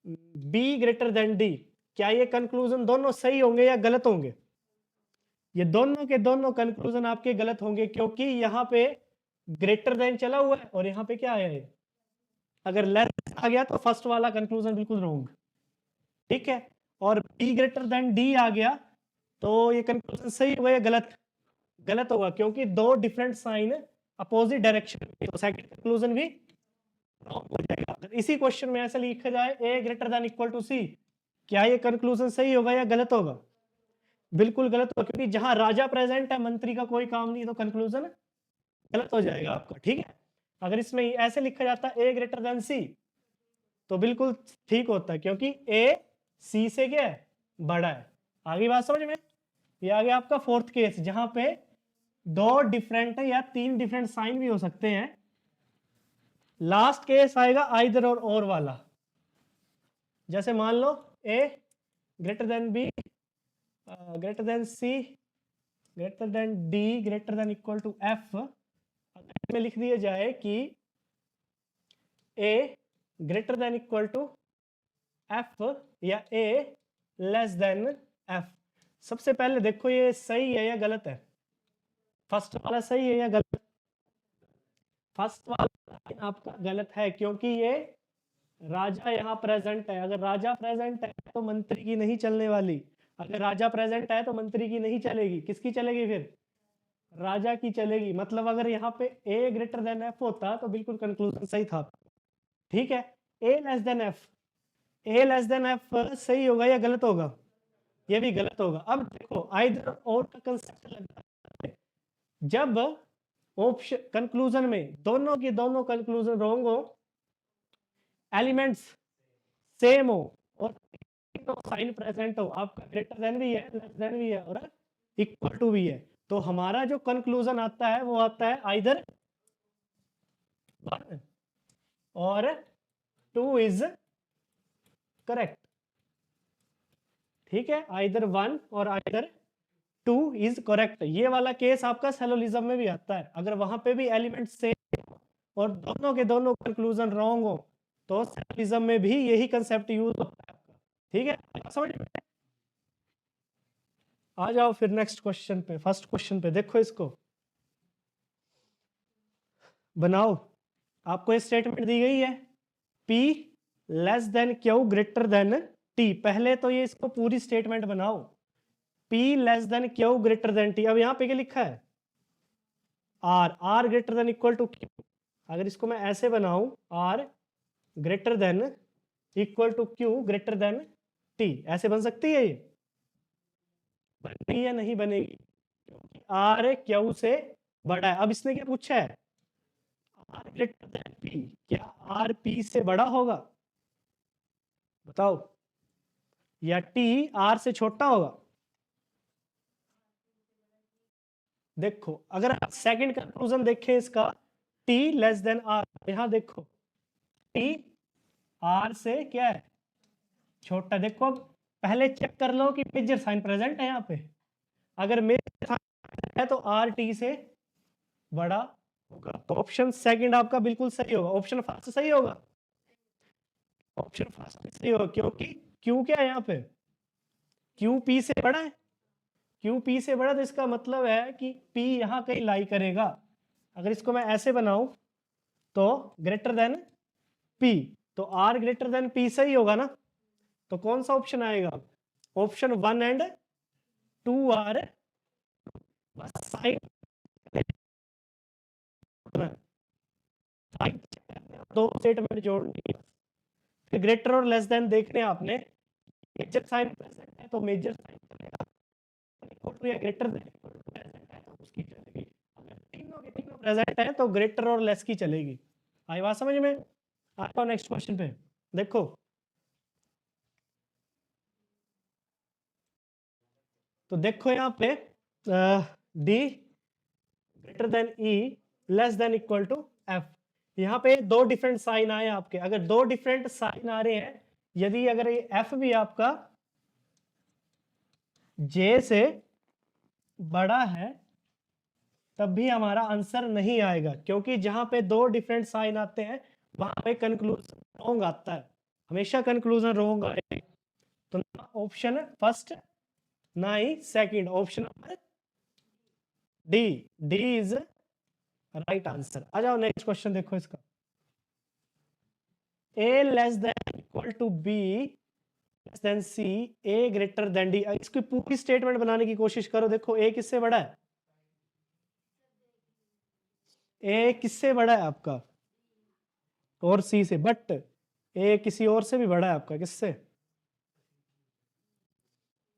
बी ग्रेटर देन डी। क्या ये कंक्लूजन दोनों सही होंगे या गलत होंगे? ये दोनों के दोनों कंक्लूजन आपके गलत होंगे, क्योंकि यहाँ पे ग्रेटर देन चला हुआ है और यहाँ पे क्या आया है? अगर लेस आ गया तो फर्स्ट वाला कंक्लूजन बिल्कुल रॉन्ग। ठीक है, और बी ग्रेटर देन डी आ गया तो ये कंक्लूजन सही होगा या गलत? गलत होगा, क्योंकि दो डिफरेंट साइन अपोजिट डायरेक्शन, तो सेकंड कंक्लूजन भी रॉन्ग हो जाएगा। अगर इसी क्वेश्चन में ऐसा लिखा जाए ए ग्रेटर देन इक्वल टू सी, क्या ये कंक्लूजन सही होगा या गलत होगा? बिल्कुल गलत होगा, क्योंकि जहां राजा प्रेजेंट है मंत्री का कोई काम नहीं, तो कंक्लूजन गलत हो जाएगा आपका। ठीक है, अगर इसमें ऐसे लिखा जाता ए ग्रेटर देन सी तो बिल्कुल ठीक होता है, क्योंकि ए सी से क्या है? बड़ा है। आगे बात समझ में? ये आ गया आपका फोर्थ केस, जहां पे दो डिफरेंट या तीन डिफरेंट साइन भी हो सकते हैं। लास्ट केस आएगा आइदर और वाला। जैसे मान लो A greater than B greater than C greater than D greater than equal to F, में लिख दिया जाए कि A greater than equal to F या ए लेस देन एफ। सबसे पहले देखो ये सही है या गलत है? फर्स्ट वाला सही है या गलत? फर्स्ट वाला आपका गलत है, क्योंकि ये राजा यहाँ प्रेजेंट है। अगर राजा प्रेजेंट है तो मंत्री की नहीं चलने वाली। अगर राजा प्रेजेंट है तो मंत्री की नहीं चलेगी, किसकी चलेगी फिर? राजा की चलेगी। मतलब अगर यहाँ पे ए ग्रेटर देन एफ होता तो बिल्कुल कंक्लूजन सही था। ठीक है, ए लेस देन एफ, ए लेस देन एफ सही होगा या गलत होगा? ये भी गलत होगा। अब देखो आइदर और का कंसेप्ट लगता है, जब ऑप्शन कंक्लूजन में दोनों की दोनों कंक्लूजन रॉन्ग हो, एलिमेंट्स सेम हो और साइन प्रेजेंट हो, आपका ग्रेटर देन भी है, लेस देन भी है और इक्वल टू भी है, तो हमारा जो कंक्लूजन आता है वो आता है आइदर 1 और 2 इज करेक्ट। ठीक है, आइदर 1 और आइदर 2 इज करेक्ट। ये वाला केस आपका सैलोलिज्म में भी आता है, अगर वहां पे भी एलिमेंट सेम और दोनों के दोनों कंक्लूजन रॉन्ग हो तो सैलोलिज्म में भी यही कंसेप्ट यूज होता है। ठीक है, समझ में? आ जाओ फिर नेक्स्ट क्वेश्चन पे, फर्स्ट क्वेश्चन पे देखो, इसको बनाओ। आपको ये स्टेटमेंट दी गई है P less than Q greater than T। पहले तो ये इसको पूरी स्टेटमेंट बनाओ, P less than Q greater than T। अब यहाँ पे क्या लिखा है, R greater than equal to Q। अगर इसको मैं ऐसे बनाऊं, R greater than equal to Q greater than T, ऐसे बन सकती है ये? बनती है? नहीं बनेगी, क्योंकि R Q से बड़ा है। अब इसने क्या पूछा है, R ग्रेटर देन P, क्या R P से बड़ा होगा? बताओ, या T R से छोटा होगा? देखो, अगर आप सेकंड कंक्लूजन देखें इसका, T लेस देन R, यहां देखो T R से क्या है, छोटा। देखो, अब पहले चेक कर लो कि मेजर साइन प्रेजेंट है यहाँ पे। अगर मेजर साइन है तो R T से बड़ा होगा, तो ऑप्शन सेकंड आपका बिल्कुल सही होगा। ऑप्शन फर्स्ट सही होगा, ऑप्शन फर्स्ट सही होगा, क्योंकि क्यू क्या है यहाँ पे, क्यू पी से बड़ा है। क्यू पी से बड़ा, तो इसका मतलब है कि पी यहाँ कहीं लाई करेगा। अगर इसको मैं ऐसे बनाऊं तो ग्रेटर देन पी, तो आर ग्रेटर देन पी सही होगा ना? तो कौन सा ऑप्शन आएगा, ऑप्शन 1 एंड 2 आर साइन, दो स्टेटमेंट जोड़नी है, फिर ग्रेटर और लेस देन देखने आपने। मेजर साइन प्रेजेंट है तो मेजर साइन चलेगा, या ग्रेटर देन प्रेजेंट है तो उसकी चलेगी। अगर तीनों के तीनों प्रेजेंट है तो ग्रेटर और लेस की चलेगी। आई बात समझ में? आता हूं नेक्स्ट क्वेश्चन पे, देखो तो देखो यहाँ पे D greater than E less than equal to F. यहाँ पे दो डिफरेंट साइन आए आपके, अगर दो डिफरेंट साइन आ रहे हैं, यदि अगर ये एफ भी आपका जे से बड़ा है तब भी हमारा आंसर नहीं आएगा, क्योंकि जहां पे दो डिफरेंट साइन आते हैं वहां पे कंक्लूजन रॉन्ग आता है, हमेशा कंक्लूजन रॉन्ग आएगा। तो ऑप्शन फर्स्ट ना ही second, option number D, D is right answer. आ जाओ नेक्स्ट क्वेश्चन देखो इसका, A less than equal to B less than C, A greater than D. इसकी पूरी स्टेटमेंट बनाने की कोशिश करो। देखो, ए किससे बड़ा है, ए किससे बड़ा है आपका, और सी से, बट ए किसी और से भी बड़ा है आपका, किससे?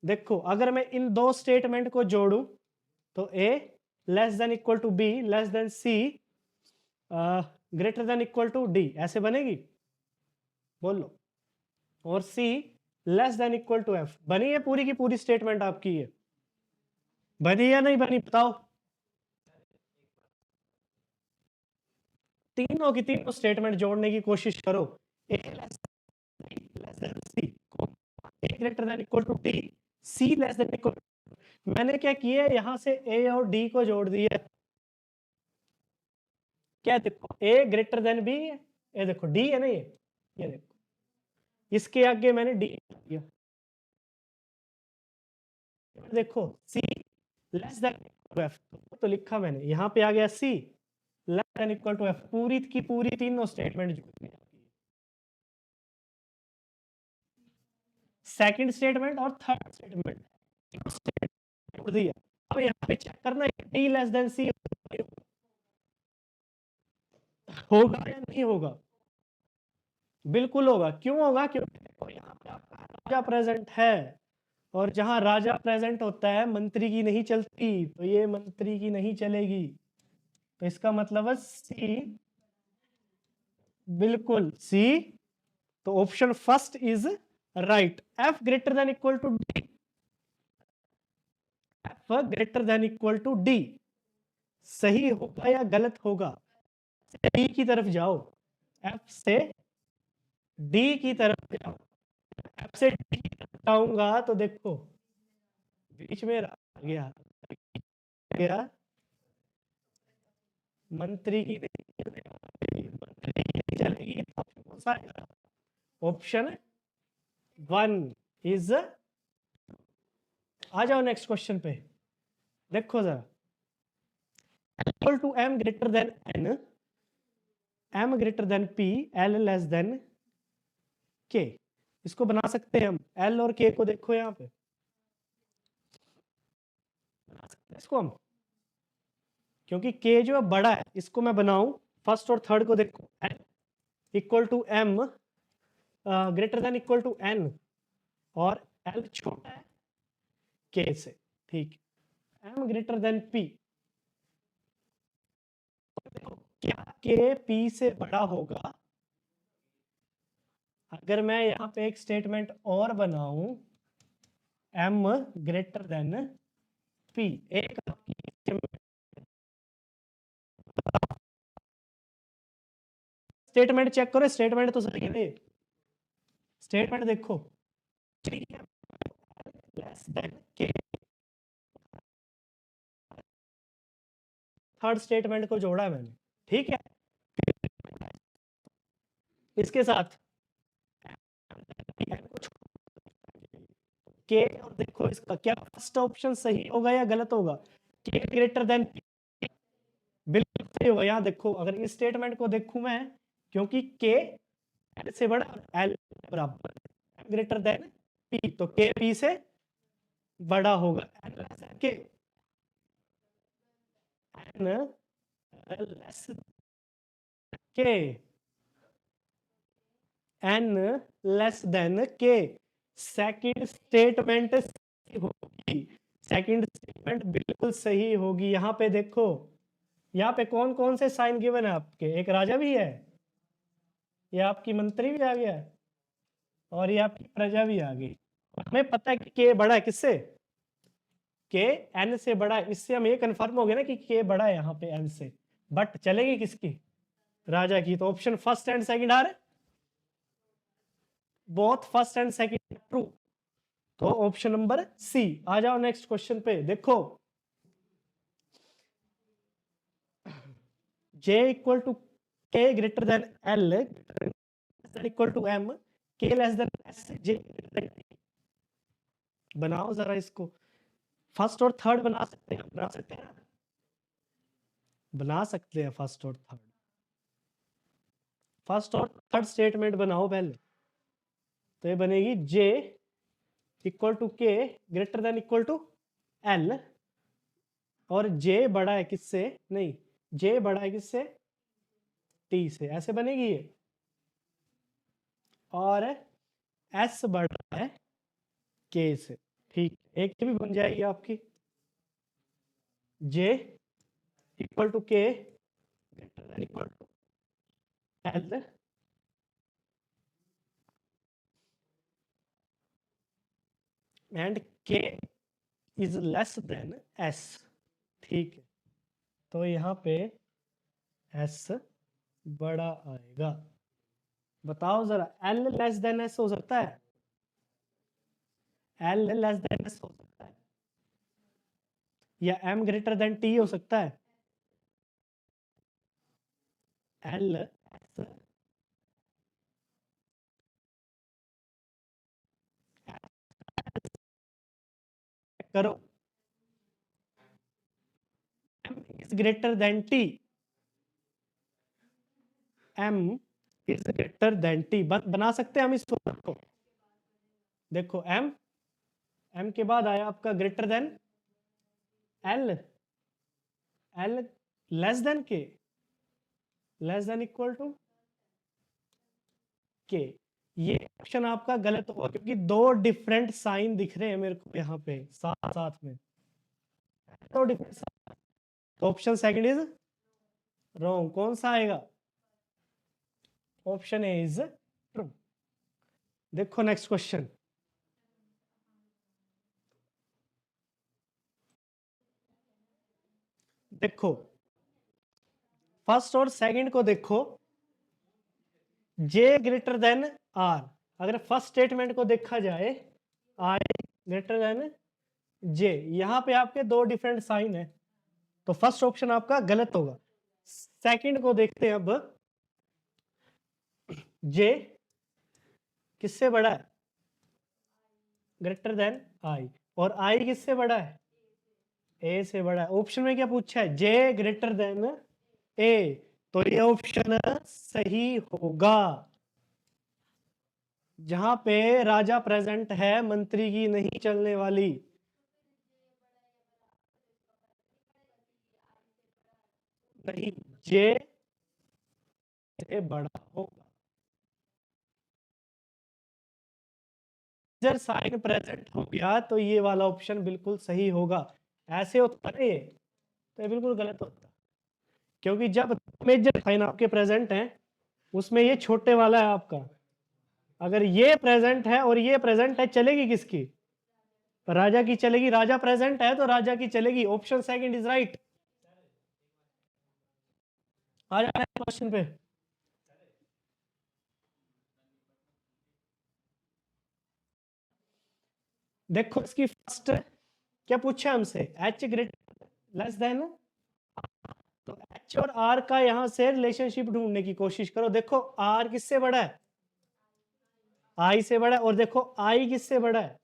देखो, अगर मैं इन दो स्टेटमेंट को जोड़ूं तो A less than equal to B less than C greater than equal to D, ऐसे बनेगी? बोलो। और C less than equal to F, बनी है पूरी की पूरी स्टेटमेंट आपकी ये? बनी या नहीं बनी, बताओ। तीनों की तीनों स्टेटमेंट जोड़ने की कोशिश करो। A less than C, A greater than equal to D, C less than equal. मैंने क्या किया है, यहां से ए और डी को जोड़ दिया। क्या देखो, ए ग्रेटर देन बी, ये देखो डी है ना, ये देखो, इसके आगे मैंने डी दिया। देखो सी लेस देन एफ, तो लिखा मैंने, यहाँ पे आ गया C less than equal to F. पूरी की पूरी तीनों स्टेटमेंट जोड़ दी, सेकंड स्टेटमेंट और थर्ड स्टेटमेंट जोड़ दिया। अब यहाँ पे चेक करना है डी लेस देन सी होगा या नहीं होगा। बिल्कुल होगा, क्यों होगा, क्योंकि देखो यहाँ पे आपका राजा प्रेजेंट है, और जहां राजा प्रेजेंट होता है मंत्री की नहीं चलती, तो ये मंत्री की नहीं चलेगी। तो इसका मतलब है सी, बिल्कुल सी तो option first is right. F greater than equal to D, F greater than equal to D सही होगा या गलत होगा? डी की तरफ जाओ, एफ से डी की तरफ जाओ। एफ से डी की तरफ जाऊंगा तो देखो बीच में आ गया गया मंत्री की मंत्री की चलेगी। ऑप्शन 1 इज, आ जाओ नेक्स्ट क्वेश्चन पे। देखो जरा, equal to M greater than N, M greater than P, L less than K. इसको बना सकते हैं हम, एल और के को देखो यहाँ पे बना सकते हैं इसको हम, क्योंकि के जो है बड़ा है। इसको मैं बनाऊं, फर्स्ट और थर्ड को देखो, L equal to M greater than equal to N और एल छोटा है के से, ठीक। एम ग्रेटर देन पी, क्या के पी से बड़ा होगा? अगर मैं यहाँ पे एक स्टेटमेंट और बनाऊं, एम ग्रेटर देन पी, एक स्टेटमेंट चेक करो, स्टेटमेंट तो सही है। स्टेटमेंट देखो, लेस देन के, थर्ड स्टेटमेंट को जोड़ा है मैंने, ठीक है। इसके साथ के, और देखो इसका क्या फर्स्ट ऑप्शन सही होगा या गलत होगा? के ग्रेटर देन, बिल्कुल सही होगा। यहाँ देखो, अगर इस स्टेटमेंट को देखूं मैं, क्योंकि के एल से बड़ा, एल बराबर ग्रेटर देन पी, तो के पी से बड़ा होगा। के एन लेस के, एन लेस देन के, सेकंड स्टेटमेंट होगी, सेकंड स्टेटमेंट बिल्कुल सही होगी। यहाँ पे देखो, यहाँ पे कौन कौन से साइन गिवन है आपके? एक राजा भी है, ये आपकी मंत्री भी आ गया, और ये आपकी प्रजा भी आ गई। हमें पता है कि के बड़ा है किससे? के एन से बड़ा है। इससे हम ये कंफर्म हो गया ना कि के बड़ा है यहाँ पे एन से। बट चलेगी किसकी? राजा की। तो option first and second are both first and second true, तो ऑप्शन नंबर सी। आ जाओ नेक्स्ट क्वेश्चन पे। देखो, J equal to K greater than L equal to M, K less than S, J बनाओ जरा इसको। फर्स्ट और थर्ड बना सकते हैं, बना सकते हैं, बना सकते हैं फर्स्ट और थर्ड। फर्स्ट और थर्ड स्टेटमेंट बनाओ पहले। तो ये बनेगी J equal to K greater than equal to L, और J बड़ा है किससे? नहीं, J बड़ा है किससे? T से। ऐसे बनेगी ये। और S बड़ा है K से, ठीक। एक भी बन जाएगी आपकी, J equal to K greater than equal to L, and K is less than S, ठीक है। तो यहाँ पे S बड़ा आएगा। बताओ जरा, L लेस देन S हो सकता है? L लेस देन S हो सकता है, या M ग्रेटर देन T हो सकता है? L करो, M is greater than T, M is greater than T। बना सकते हैं हम इसको। देखो M के बाद आया आपका greater than L, L less than K, less than equal to K। ये ऑप्शन आपका गलत होगा, क्योंकि दो डिफरेंट साइन दिख रहे हैं मेरे को यहाँ पे साथ साथ में, दो डिफरेंट। तो ऑप्शन सेकंड इज रॉन्ग। कौन सा आएगा? Option A is true. देखो नेक्स्ट क्वेश्चन, देखो फर्स्ट और सेकंड को देखो, जे ग्रेटर देन आर। अगर फर्स्ट स्टेटमेंट को देखा जाए, आई ग्रेटर देन जे, यहां पे आपके दो डिफरेंट साइन है, तो फर्स्ट ऑप्शन आपका गलत होगा। सेकंड को देखते हैं अब, जे किससे बड़ा है, ग्रेटर देन आई, और आई किससे बड़ा है, ए से बड़ा है। ऑप्शन में क्या पूछा है, जे ग्रेटर देन ए, तो ये ऑप्शन सही होगा। जहां पे राजा प्रेजेंट है, मंत्री की नहीं चलने वाली। नहीं, जे से बड़ा होगा। जब साइन प्रेजेंट हो गया तो ये वाला ऑप्शन बिल्कुल सही होगा। ऐसे होता है ये, तो ये बिल्कुल गलत होता, क्योंकि जब मेजर साइन आपके प्रेजेंट हैं, उसमें ये छोटे वाला है आपका, अगर ये प्रेजेंट है और ये प्रेजेंट है, चलेगी किसकी, राजा की चलेगी। राजा प्रेजेंट है तो राजा की चलेगी। Option second is right. आ जाए क्वेश्चन पे। देखो इसकी फर्स्ट क्या पूछा है हमसे, एच ग्रेटर लेस देन, तो एच और आर का यहां से रिलेशनशिप ढूंढने की कोशिश करो। देखो आर किससे बड़ा है, आई से बड़ा है, और देखो आई किससे बड़ा है,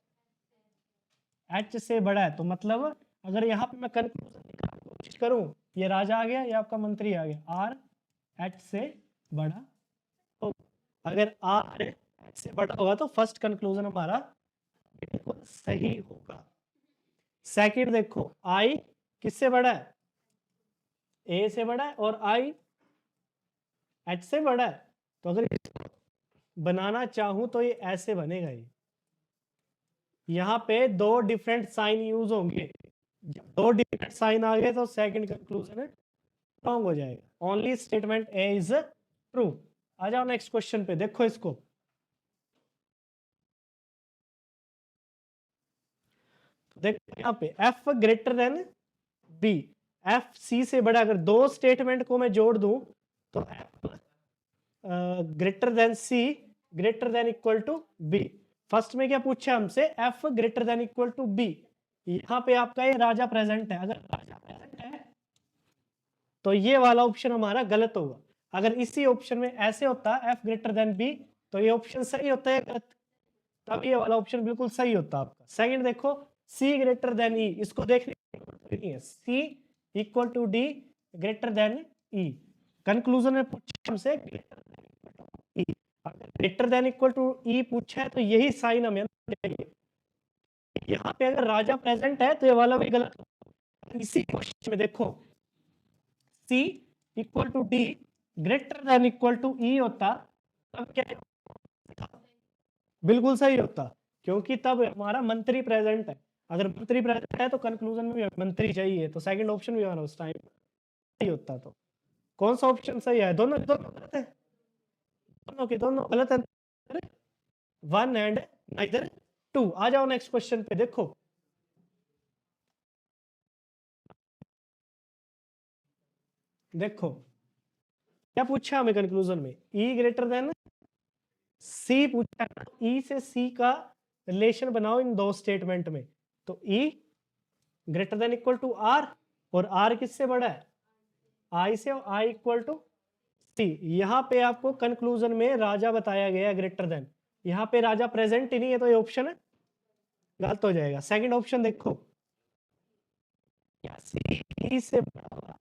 एच से बड़ा है। तो मतलब अगर यहाँ पे मैं कंक्लूजन निकालने की कोशिश करूं, ये राजा आ गया, ये आपका मंत्री आ गया, आर एच से बड़ा। तो अगर आर एच से बड़ा होगा तो फर्स्ट कंक्लूजन हमारा बिल्कुल सही होगा। सेकंड देखो, आई किससे बड़ा है, ए से बड़ा है, और आई एच से बड़ा है। तो अगर बनाना चाहूं तो ये ऐसे बनेगा। ये यहाँ पे दो डिफरेंट साइन यूज होंगे, जब दो डिफरेंट साइन आ गए तो सेकंड कंक्लूजन रॉन्ग हो जाएगा। Only statement A is true. आ जाओ नेक्स्ट क्वेश्चन पे, देखो इसको। देखो यहाँ पे F greater than B, F C से बड़ा। अगर दो स्टेटमेंट को मैं जोड़ दूं तो F greater than C greater than equal to B. First में क्या पूछा हमसे, F greater than equal to B. यहाँ पे आपका ये राजा प्रेजेंट है, अगर राजा प्रेजेंट है तो ये वाला ऑप्शन हमारा गलत होगा। अगर इसी ऑप्शन में ऐसे होता एफ ग्रेटर देन बी, तो ये ऑप्शन सही होता है गलत, तब ये वाला ऑप्शन बिल्कुल सही होता आपका। सेकंड देखो, सी ग्रेटर देन ई, इसको देखने नहीं है, C equal to D greater than E. कंक्लूजन में पूछा हमसे greater than equal to E पूछा है, तो यही साइन हमें चाहिए। यहाँ पे अगर राजा प्रेजेंट है तो ये वाला भी गलत होगा। इसी क्वेश्चन में देखो, C equal to D greater than equal to E होता, तब क्या बिल्कुल सही होता, क्योंकि तब हमारा मंत्री प्रेजेंट है। अगर मंत्री प्रेजेंट है तो कंक्लूजन में भी मंत्री चाहिए, तो सेकंड ऑप्शन भी हमारा उस टाइम सही होता। तो कौन सा ऑप्शन सही है, दोनों दोनों गलत है, दोनों के दोनों गलत है, वन एंड नाइदर टू। आ जाओ नेक्स्ट क्वेश्चन पे, देखो देखो क्या पूछा हमें कंक्लूजन में, ई ग्रेटर देन सी पूछा, ई से सी का रिलेशन बनाओ इन दो स्टेटमेंट में। तो E greater than equal to R, और आर किससे बड़ा है, आई से, और आई इक्वल टू सी। यहाँ पे आपको कंक्लूजन में राजा बताया गया ग्रेटर देन, यहाँ पे राजा प्रेजेंट ही नहीं है, तो ये ऑप्शन गलत हो जाएगा। सेकंड ऑप्शन देखो, सी से बड़ा होगा,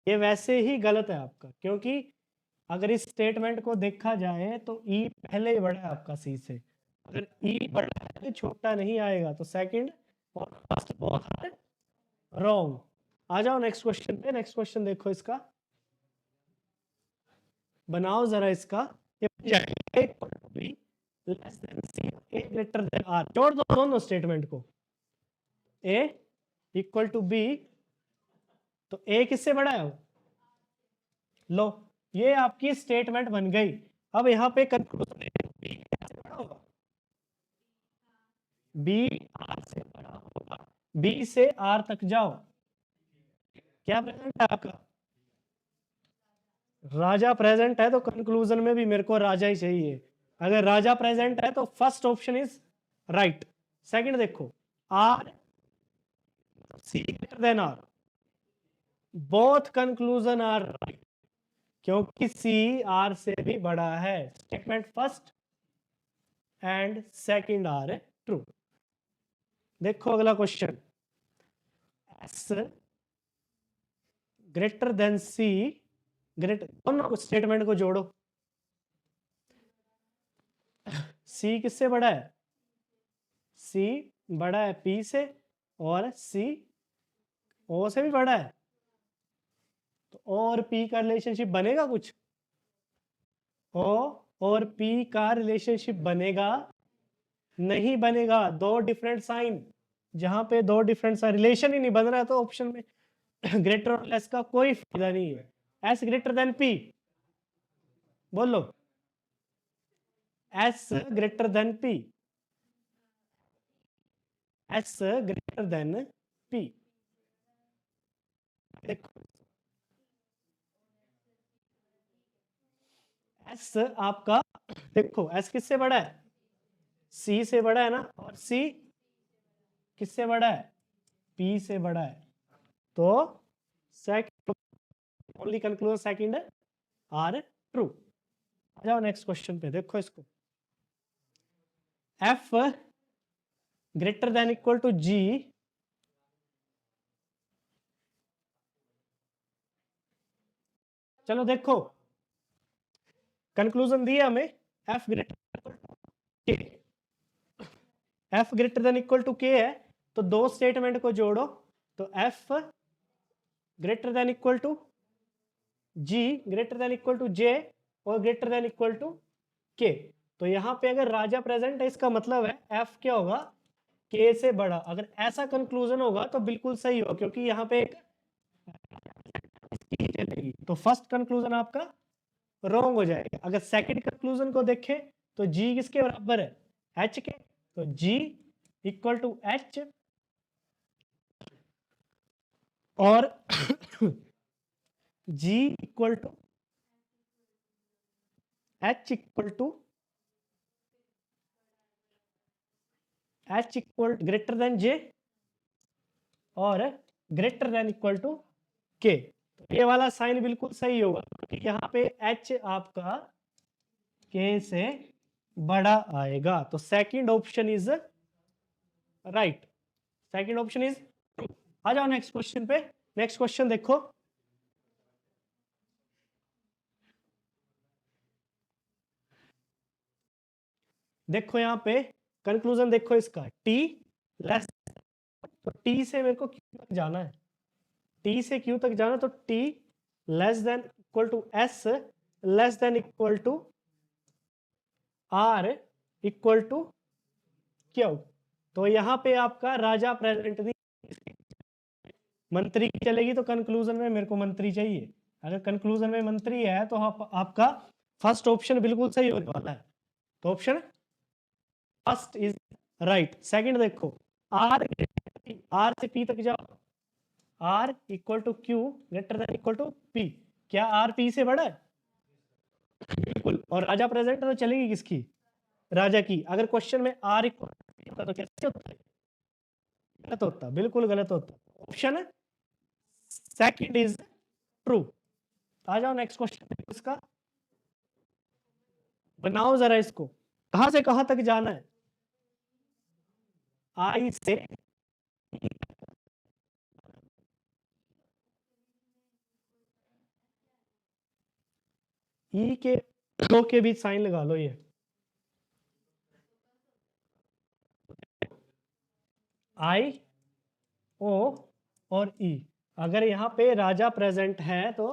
ये वैसे ही गलत है आपका, क्योंकि अगर इस स्टेटमेंट को देखा जाए तो ई पहले ही बड़ा है आपका सी से। अगर ई बड़ा है तो छोटा नहीं आएगा, तो सेकंड और फर्स्ट बहुत रॉन्ग। आ जाओ नेक्स्ट क्वेश्चन पे, नेक्स्ट क्वेश्चन देखो इसका, बनाओ जरा इसका। ये बन जाएगा A less than C, A greater than R। जोड़ दो दोनों स्टेटमेंट को, A इक्वल टू B, तो A किससे बड़ा है, लो ये आपकी स्टेटमेंट बन गई। अब यहाँ पे कंक्लूजन बड़ा होगा, बी आर से बड़ा होगा। बी से आर तक जाओ, क्या प्रेजेंट है आपका? राजा प्रेजेंट है तो कंक्लूजन में भी मेरे को राजा ही चाहिए। अगर राजा प्रेजेंट है तो first option is right. Second देखो, R C greater than R, both conclusion are right, क्योंकि सी आर से भी बड़ा है। Statement first and second are true. देखो अगला क्वेश्चन, S greater than C, greater, दोनों स्टेटमेंट को जोड़ो। सी किससे बड़ा है? सी बड़ा है पी से, और सी ओ से भी बड़ा है, तो ओ और पी का रिलेशनशिप बनेगा कुछ? ओ और पी का रिलेशनशिप बनेगा? नहीं बनेगा। दो डिफरेंट साइन, जहां पे दो डिफरेंट साइन रिलेशन ही नहीं बन रहा है तो ऑप्शन में ग्रेटर और लेस का कोई फायदा नहीं है। एस ग्रेटर देन पी, बोलो। S greater than P, S greater than P. देखो एस आपका, देखो एस किससे बड़ा है? सी से बड़ा है ना, और सी किससे बड़ा है? पी से बड़ा है। तो second, only conclusion second are true. आ जाओ नेक्स्ट क्वेश्चन पे, देखो इसको, F greater than equal to G, चलो देखो कंक्लूजन दिया हमें, F greater K, F greater than equal to K है, तो दो स्टेटमेंट को जोड़ो, तो F greater than equal to G, greater than equal to J, और ग्रेटर देन इक्वल टू के। तो यहां पे अगर राजा प्रेजेंट है, इसका मतलब है एफ क्या होगा? के से बड़ा। अगर ऐसा कंक्लूजन होगा तो बिल्कुल सही होगा, क्योंकि यहाँ पे एक चलेगी। तो फर्स्ट कंक्लूजन आपका रॉन्ग हो जाएगा। अगर सेकंड कंक्लूजन को देखें तो जी किसके बराबर है? एच के, तो जी इक्वल टू एच, और G equal to H equal to H equal greater than J, और ग्रेटर देन इक्वल टू के। ये वाला साइन बिल्कुल सही होगा, क्योंकि यहाँ पे एच आपका के से बड़ा आएगा। तो second option is right, second option is. आ जाओ नेक्स्ट क्वेश्चन पे। नेक्स्ट क्वेश्चन देखो, देखो यहाँ पे कंक्लूजन देखो इसका, टी लेस, तो टी से मेरे को क्यू तक जाना है, टी से क्यू तक जाना, तो T less than equal to S less than equal to R equal to Q. तो यहाँ पे आपका राजा प्रेजेंट नहीं, मंत्री की चलेगी, तो कंक्लूजन में मेरे को मंत्री चाहिए। अगर कंक्लूजन में मंत्री है तो आपका फर्स्ट ऑप्शन बिल्कुल सही होने वाला है। तो option first is right. Second देखो, आर, आर से पी तक जाओ, R equal to Q greater than equal to P. क्या आर पी से बड़ा है? बिल्कुल। और राजा प्रेजेंट तो चलेगी किसकी? राजा की। अगर क्वेश्चन में आर इक्वल होता तो कैसे होता है? गलत होता, बिल्कुल गलत होता। Option second is true. आ जाओ नेक्स्ट क्वेश्चन इसका, बनाओ जरा इसको, कहां से कहां तक जाना है? आई से ई के, दो के बीच साइन लगा लो। ये आई, ओ और ई, अगर यहाँ पे राजा प्रेजेंट है तो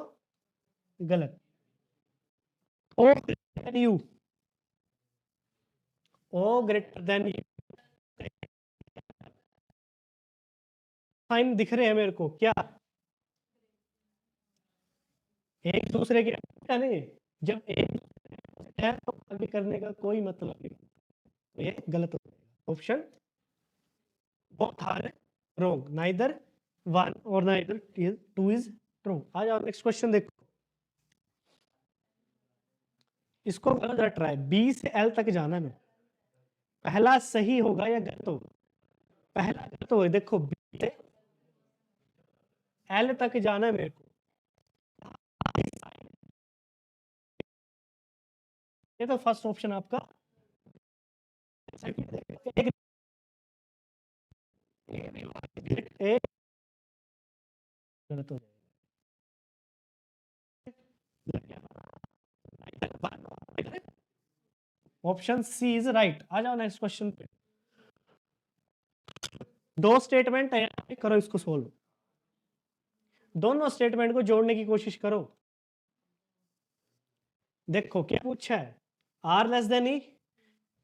गलत। O greater than U, O greater than U, sign दिख रहे हैं मेरे को क्या? एक दूसरे के नहीं, जब एक है तो आगे करने का कोई मतलब नहीं, तो ये गलत हो जाएगा। Option both are wrong, neither one or neither two is true. आ जाओ नेक्स्ट क्वेश्चन देखो, इसको करो जरा ट्राई, बी से एल तक जाना है, पहला सही होगा या गलत होगा? पहला गलत होगा, देखो बी से एल तक जाना है मेरे को, ये तो फर्स्ट ऑप्शन आपका एक गलत हो जाएगा, ऑप्शन सी इज राइट। आ जाओ नेक्स्ट क्वेश्चन पे, दो स्टेटमेंट है, करो इसको सोल्व, दोनों स्टेटमेंट को जोड़ने की कोशिश करो। देखो क्या पूछा है, आर लेस देन ई,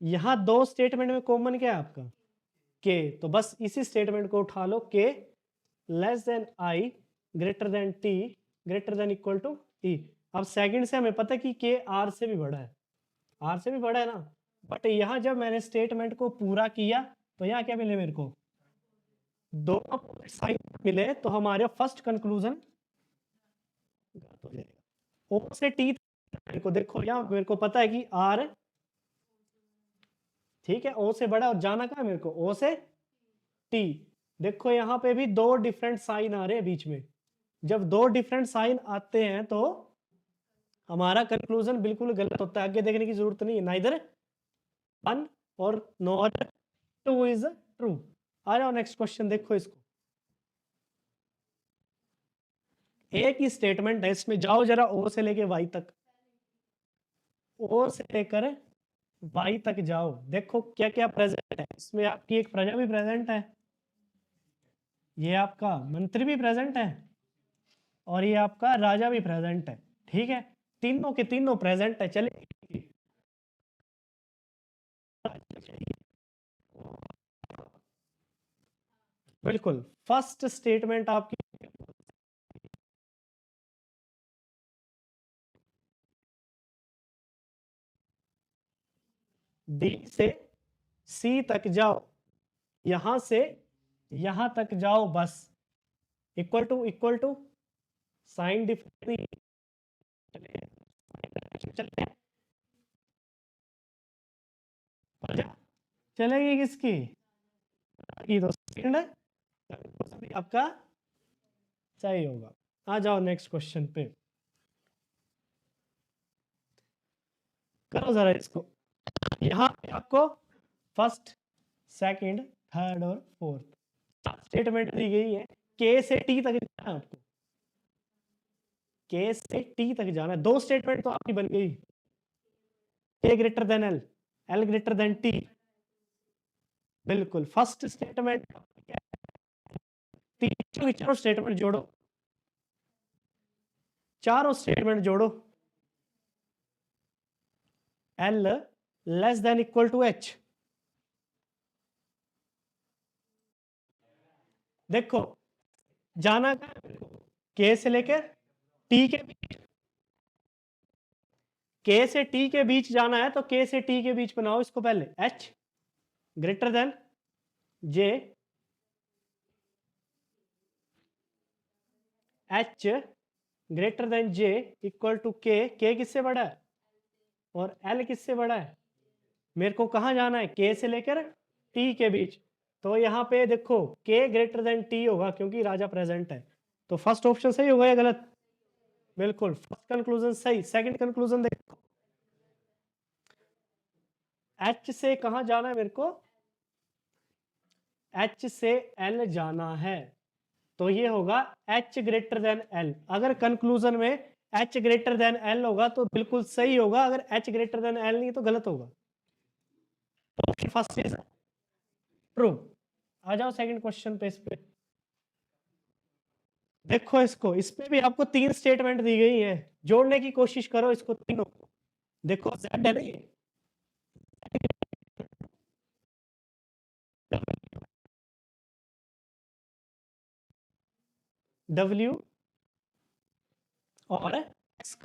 यहां दो स्टेटमेंट में कॉमन क्या है आपका, के, तो बस इसी स्टेटमेंट को उठा लो, K less than I greater than T greater than equal to E. अब सेकंड से हमें पता है कि के आर से भी बड़ा है, आर से भी बड़ा है ना, बट यहां जब मैंने स्टेटमेंट को पूरा किया तो यहाँ क्या मिले मेरे को, दो साइन मिले, तो हमारे फर्स्ट कंक्लूजन ओ से टी को देखो, यहाँ मेरे को पता है कि आर ठीक है ओ से बड़ा, और जाना कहाँ मेरे को, ओ से टी। देखो यहाँ पे भी दो डिफरेंट साइन आ रहे हैं बीच में, जब दो डिफरेंट साइन आते हैं तो हमारा कंक्लूजन बिल्कुल गलत होता है, आगे देखने की जरूरत नहीं है, नाइदर वन और नॉट टू इज ट्रू। आ जाओ नेक्स्ट क्वेश्चन देखो, इसको एक ही स्टेटमेंट है, इसमें जाओ जरा ओ से लेके वाई तक, ओ से लेकर वाई तक जाओ, देखो क्या क्या प्रेजेंट है इसमें, आपकी एक प्रजा भी प्रेजेंट है, ये आपका मंत्री भी प्रेजेंट है, और ये आपका राजा भी प्रेजेंट है, ठीक है, तीनों के तीनों प्रेजेंट है। चलिए बिल्कुल फर्स्ट स्टेटमेंट आपकी डी से सी तक जाओ, यहां से यहां तक जाओ, बस इक्वल टू साइन डिफरेंस चलेगी किसकी, ये तो सेकंड है आपका सही होगा। आ जाओ नेक्स्ट क्वेश्चन पे, करो जरा इसको, यहाँ पे आपको फर्स्ट सेकंड थर्ड और फोर्थ स्टेटमेंट दी गई है, के से टी तक जाना है आपको, के से टी तक जाना है, दो स्टेटमेंट तो आपकी बन गई, A greater than L, L greater than T, बिल्कुल फर्स्ट स्टेटमेंट, चारों स्टेटमेंट जोड़ो, चारों स्टेटमेंट जोड़ो, L less than equal to H, देखो जाना के से लेकर टी के बीच, के से टी के बीच जाना है, तो के से टी के बीच बनाओ इसको पहले, H greater than J, H greater than J equal to K किससे बड़ा है और एल किससे बड़ा है, मेरे को कहाँ जाना है, के से लेकर टी के बीच, तो यहाँ पे देखो के ग्रेटर देन टी होगा क्योंकि राजा प्रेजेंट है, तो फर्स्ट ऑप्शन सही होगा या गलत, बिल्कुल फर्स्ट कंक्लूजन सही। सेकंड कंक्लूजन देखो, एच से कहाँ जाना है मेरे को, एच से एल जाना है, तो ये होगा एच ग्रेटर देन एल, अगर कंक्लूजन में एच ग्रेटर देन एल होगा तो बिल्कुल सही होगा, अगर एच ग्रेटर देन एल नहीं तो गलत होगा, ऑप्शन फर्स्ट इज ट्रू। आ जाओ सेकंड क्वेश्चन पे, इस पे देखो, इसको इस पे भी आपको तीन स्टेटमेंट दी गई है, जोड़ने की कोशिश करो इसको तीनों, देखो जेड है ना ये, डब्ल्यू और एक्स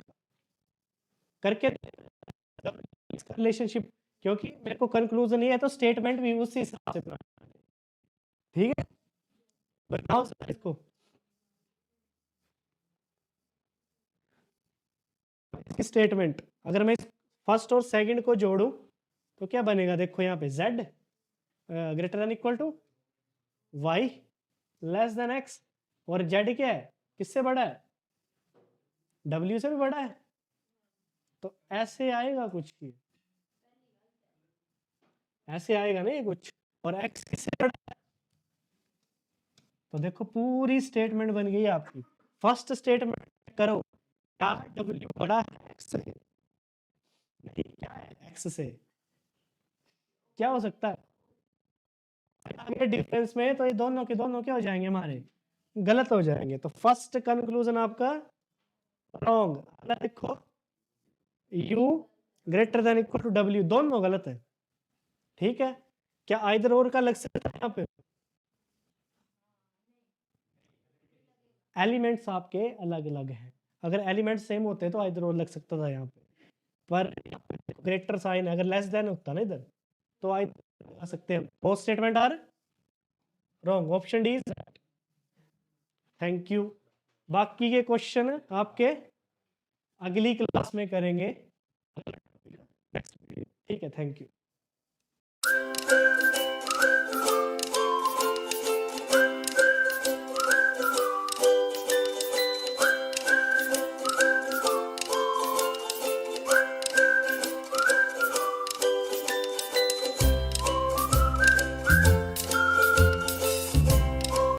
करके रिलेशनशिप, क्योंकि मेरे को कंक्लूजन नहीं है तो स्टेटमेंट भी उसी हिसाब से बनाना, ठीक है, बनाओ इसको। स्टेटमेंट अगर मैं फर्स्ट और सेकंड को जोड़ूं तो क्या बनेगा, देखो यहाँ पे z greater than equal to y less than x, और z क्या है, किससे बड़ा है, w से भी बड़ा है। तो ऐसे आएगा कुछ की, ऐसे आएगा ना ये कुछ, और x किससे बड़ा है। तो देखो पूरी स्टेटमेंट बन गई आपकी। फर्स्ट स्टेटमेंट करो, क्या w बड़ा है x से, नहीं क्या है x से, क्या हो सकता है आगे डिफरेंस में, तो ये दोनों के दोनों क्या हो जाएंगे हमारे, गलत हो जाएंगे। तो फर्स्ट कंक्लूजन आपका रॉन्ग। अगर देखो u greater than equal to w, दोनों गलत है। ठीक है, क्या आइदर और का लग सकता है यहाँ पे, एलिमेंट्स आपके अलग अलग हैं। अगर एलिमेंट सेम होते तो आइदर और लग सकता था यहाँ पे, पर ग्रेटर साइन अगर लेस देन होता ना इधर, तो आइदर आ सकते हैं। Both statement are wrong, option D is. Thank you. बाकी के क्वेश्चन आपके अगली क्लास में करेंगे। ठीक है, थैंक यू।